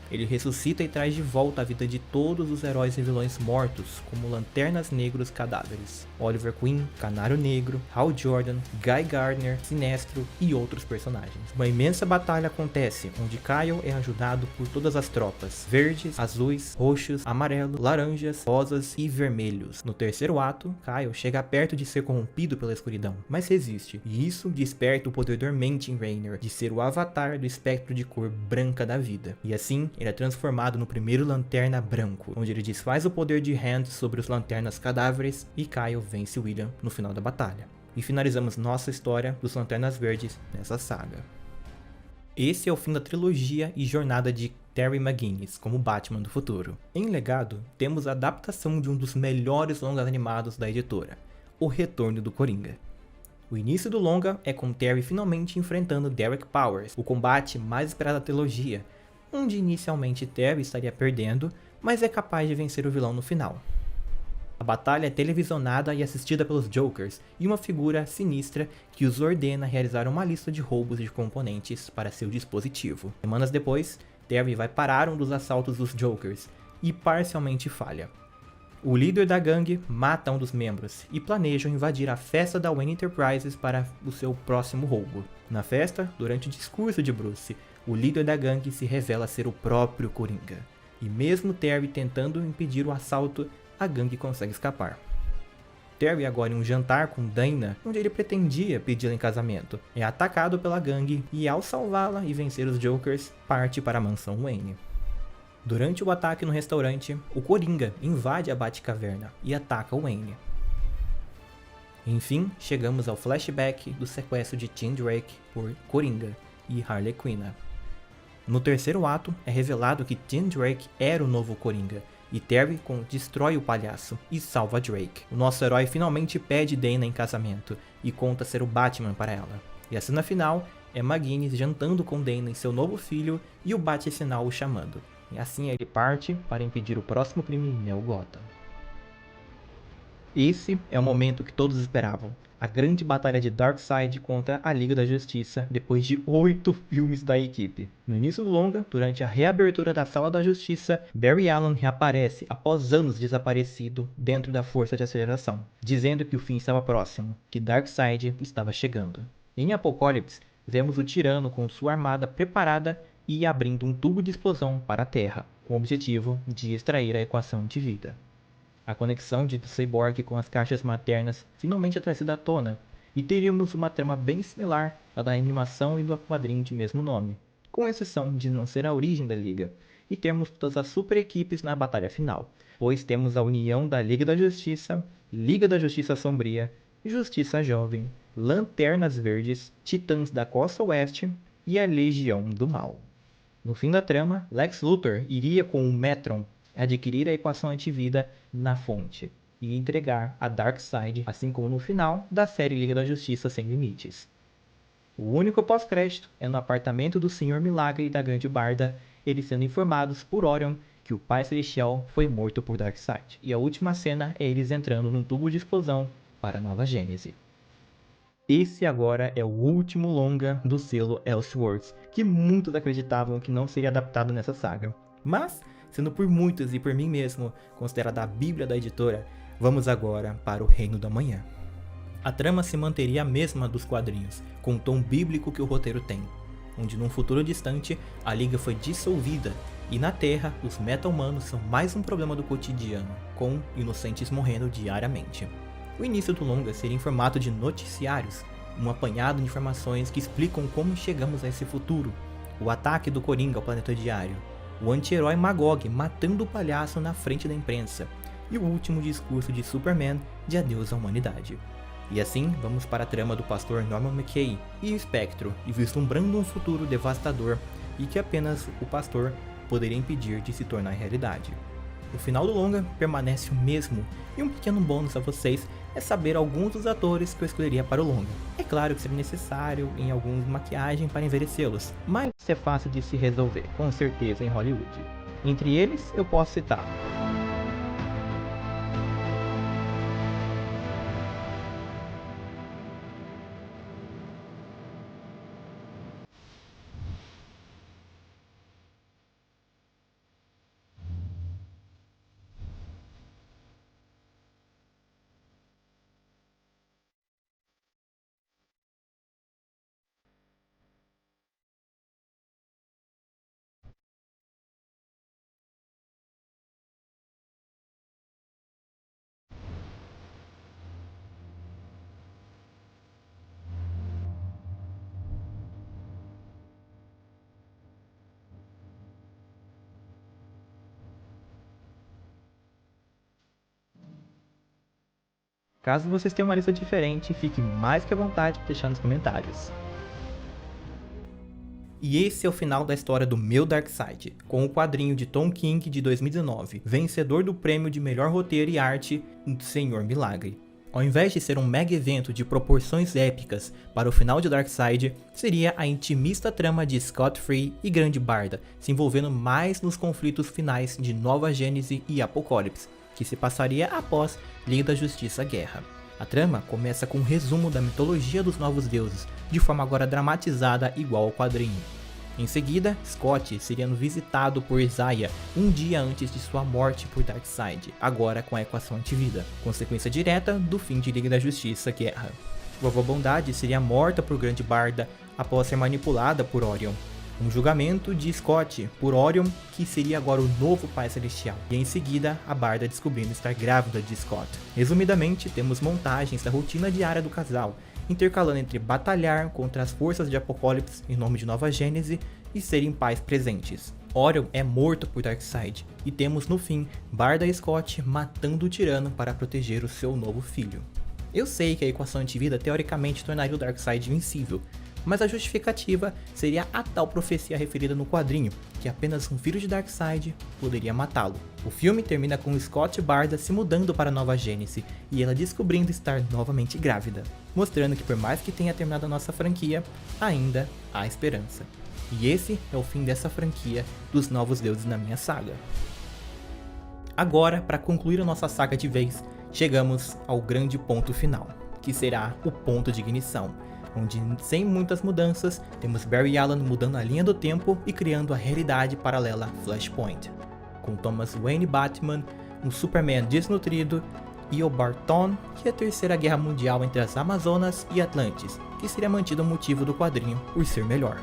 Ele ressuscita e traz de volta a vida de todos os heróis e vilões mortos, como Lanternas Negros Cadáveres, Oliver Queen, Canário Negro, Hal Jordan, Guy Gardner, Sinestro e outros personagens. Uma imensa batalha acontece, onde Kyle é ajudado por todas as tropas, verdes, azuis, roxos, amarelos, laranjas, rosas e vermelhos. No terceiro ato, Kyle chega perto de ser corrompido pela escuridão, mas resiste, e isso desperta o poder dormente em Rainier, de ser o avatar do espectro de cor branca da vida. E assim, ele é transformado no primeiro Lanterna Branco, onde ele desfaz o poder de Hand sobre os Lanternas Cadáveres e Kyle vence William no final da batalha. E finalizamos nossa história dos Lanternas Verdes nessa saga. Esse é o fim da trilogia e jornada de Terry McGinnis como Batman do futuro. Em legado, temos a adaptação de um dos melhores longas animados da editora, O Retorno do Coringa. O início do longa é com Terry finalmente enfrentando Derek Powers, o combate mais esperado da trilogia, onde inicialmente Terry estaria perdendo, mas é capaz de vencer o vilão no final. A batalha é televisionada e assistida pelos Jokers e uma figura sinistra que os ordena realizar uma lista de roubos de componentes para seu dispositivo. Semanas depois, Terry vai parar um dos assaltos dos Jokers e parcialmente falha. O líder da gangue mata um dos membros e planejam invadir a festa da Wayne Enterprises para o seu próximo roubo. Na festa, durante o discurso de Bruce, o líder da gangue se revela ser o próprio Coringa. E mesmo Terry tentando impedir o assalto, a gangue consegue escapar. Terry, agora em um jantar com Dana, onde ele pretendia pedi-la em casamento, é atacado pela gangue e, ao salvá-la e vencer os Jokers, parte para a mansão Wayne. Durante o ataque no restaurante, o Coringa invade a Batcaverna e ataca Wayne. Enfim, chegamos ao flashback do sequestro de Tim Drake por Coringa e Harley Quinn. No terceiro ato, é revelado que Tim Drake era o novo Coringa, e Terry destrói o palhaço e salva Drake. O nosso herói finalmente pede Dana em casamento e conta ser o Batman para ela. E a cena final é McGinnis jantando com Dana e seu novo filho e o Bate-Sinal o chamando. E assim ele parte para impedir o próximo crime em Neo Gotham. Esse é o momento que todos esperavam. A grande batalha de Darkseid contra a Liga da Justiça depois de 8 filmes da equipe. No início do longa, durante a reabertura da Sala da Justiça, Barry Allen reaparece após anos desaparecido dentro da Força de Aceleração, dizendo que o fim estava próximo, que Darkseid estava chegando. Em Apocalipse, vemos o Tirano com sua armada preparada e abrindo um tubo de explosão para a Terra, com o objetivo de extrair a equação de vida. A conexão de Cyborg com as caixas maternas finalmente é trazida à tona, e teríamos uma trama bem similar à da animação e do quadrinho de mesmo nome, com exceção de não ser a origem da Liga, e termos todas as super equipes na batalha final, pois temos a união da Liga da Justiça, Liga da Justiça Sombria, Justiça Jovem, Lanternas Verdes, Titãs da Costa Oeste e a Legião do Mal. No fim da trama, Lex Luthor iria com o Metron adquirir a equação antivida na fonte e entregar a Darkseid, assim como no final da série Liga da Justiça Sem Limites. O único pós-crédito é no apartamento do Senhor Milagre e da Grande Barda, eles sendo informados por Orion que o Pai Celestial foi morto por Darkseid. E a última cena é eles entrando num tubo de explosão para a Nova Gênese. Esse agora é o último longa do selo Elseworlds, que muitos acreditavam que não seria adaptado nessa saga. Mas, sendo por muitos e por mim mesmo considerada a Bíblia da editora, vamos agora para o Reino da Manhã. A trama se manteria a mesma dos quadrinhos, com o tom bíblico que o roteiro tem, onde num futuro distante a Liga foi dissolvida e na Terra os meta-humanos são mais um problema do cotidiano, com inocentes morrendo diariamente. O início do longa seria em formato de noticiários, um apanhado de informações que explicam como chegamos a esse futuro, o ataque do Coringa ao planeta diário, o anti-herói Magog matando o palhaço na frente da imprensa, e o último discurso de Superman de adeus à humanidade. E assim, vamos para a trama do pastor Norman McKay e o Espectro, e vislumbrando um futuro devastador e que apenas o pastor poderia impedir de se tornar realidade. O final do longa permanece o mesmo, e um pequeno bônus a vocês é saber alguns dos atores que eu escolheria para o longa. É claro que seria necessário em alguns maquiagem para envelhecê-los, mas isso é fácil de se resolver, com certeza em Hollywood. Entre eles, eu posso citar Caso vocês tenham uma lista diferente, fique mais que à vontade de deixar nos comentários. E esse é o final da história do meu Darkseid, com o quadrinho de Tom King de 2019, vencedor do prêmio de melhor roteiro e arte, Senhor Milagre. Ao invés de ser um mega evento de proporções épicas para o final de Darkseid, seria a intimista trama de Scott Free e Grande Barda, se envolvendo mais nos conflitos finais de Nova Gênese e Apocalipse, que se passaria após Liga da Justiça Guerra. A trama começa com um resumo da mitologia dos novos deuses, de forma agora dramatizada igual ao quadrinho. Em seguida, Scott seria visitado por Isaiah um dia antes de sua morte por Darkseid, agora com a equação antivida, consequência direta do fim de Liga da Justiça Guerra. Vovó Bondade seria morta por Grande Barda após ser manipulada por Orion. Um julgamento de Scott por Orion, que seria agora o novo Pai Celestial, e em seguida a Barda descobrindo estar grávida de Scott. Resumidamente, temos montagens da rotina diária do casal, intercalando entre batalhar contra as forças de Apocalipse em nome de Nova Gênese e serem pais presentes. Orion é morto por Darkseid, e temos no fim Barda e Scott matando o tirano para proteger o seu novo filho. Eu sei que a equação antivida teoricamente tornaria o Darkseid invencível, mas a justificativa seria a tal profecia referida no quadrinho, que apenas um filho de Darkseid poderia matá-lo. O filme termina com Scott e Barda se mudando para Nova Gênese e ela descobrindo estar novamente grávida, mostrando que por mais que tenha terminado a nossa franquia, ainda há esperança. E esse é o fim dessa franquia dos Novos Deuses na minha saga. Agora, para concluir a nossa saga de vez, chegamos ao grande ponto final, que será o ponto de ignição, onde, sem muitas mudanças, temos Barry Allen mudando a linha do tempo e criando a realidade paralela Flashpoint, com Thomas Wayne Batman, um Superman desnutrido, e o Barton, que é a terceira guerra mundial entre as Amazonas e Atlantis, que seria mantido o motivo do quadrinho por ser melhor.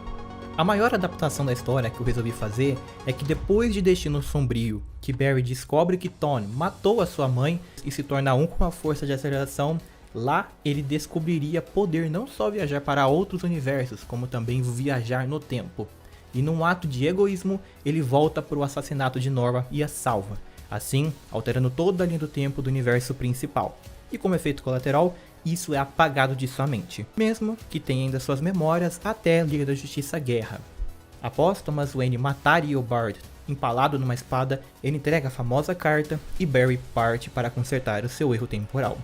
A maior adaptação da história que eu resolvi fazer é que depois de Destino Sombrio, que Barry descobre que Tony matou a sua mãe e se torna um com a força de aceleração, lá ele descobriria poder não só viajar para outros universos, como também viajar no tempo. E num ato de egoísmo, ele volta para o assassinato de Norma e a salva, assim alterando toda a linha do tempo do universo principal. E como efeito colateral, isso é apagado de sua mente, mesmo que tenha ainda suas memórias até a Liga da Justiça Guerra. Após Thomas Wayne matar Eobard empalado numa espada, ele entrega a famosa carta e Barry parte para consertar o seu erro temporal.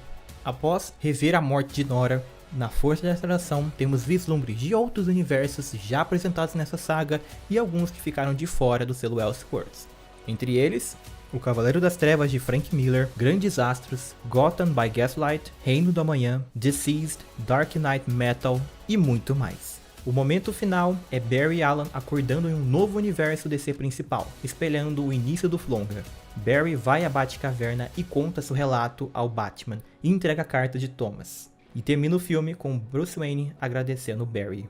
Após rever a morte de Nora, na Força de Aceleração temos vislumbres de outros universos já apresentados nessa saga e alguns que ficaram de fora do selo Elseworlds. Entre eles, O Cavaleiro das Trevas de Frank Miller, Grandes Astros, Gotham by Gaslight, Reino do Amanhã, Deceased, Dark Knight Metal e muito mais. O momento final é Barry Allen acordando em um novo universo DC principal, espelhando o início do longa. Barry vai à Batcaverna e conta seu relato ao Batman e entrega a carta de Thomas. E termina o filme com Bruce Wayne agradecendo Barry.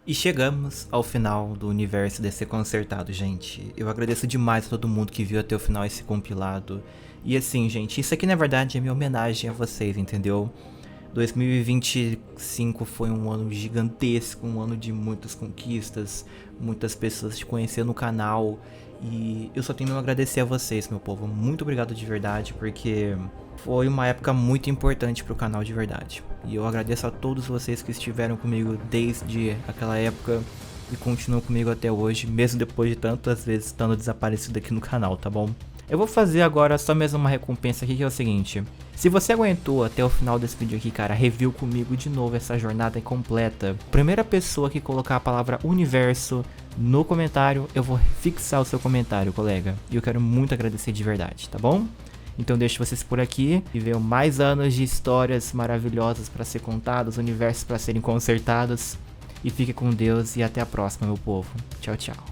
E chegamos ao final do universo DC consertado, gente. Eu agradeço demais a todo mundo que viu até o final esse compilado. E assim, gente, isso aqui na verdade é minha homenagem a vocês, entendeu? 2025 foi um ano gigantesco, um ano de muitas conquistas, muitas pessoas te conhecendo no canal. E eu só tenho a agradecer a vocês, meu povo. Muito obrigado de verdade, porque foi uma época muito importante pro canal de verdade. E eu agradeço a todos vocês que estiveram comigo desde aquela época e continuam comigo até hoje, mesmo depois de tantas vezes estando desaparecido aqui no canal, tá bom? Eu vou fazer agora só mesmo uma recompensa aqui, que é o seguinte: se você aguentou até o final desse vídeo aqui, cara, review comigo de novo essa jornada completa. Primeira pessoa que colocar a palavra universo no comentário, eu vou fixar o seu comentário, colega. E eu quero muito agradecer de verdade, tá bom? Então deixo vocês por aqui e venham mais anos de histórias maravilhosas para ser contadas, universos para serem consertados. E fique com Deus e até a próxima, meu povo. Tchau, tchau.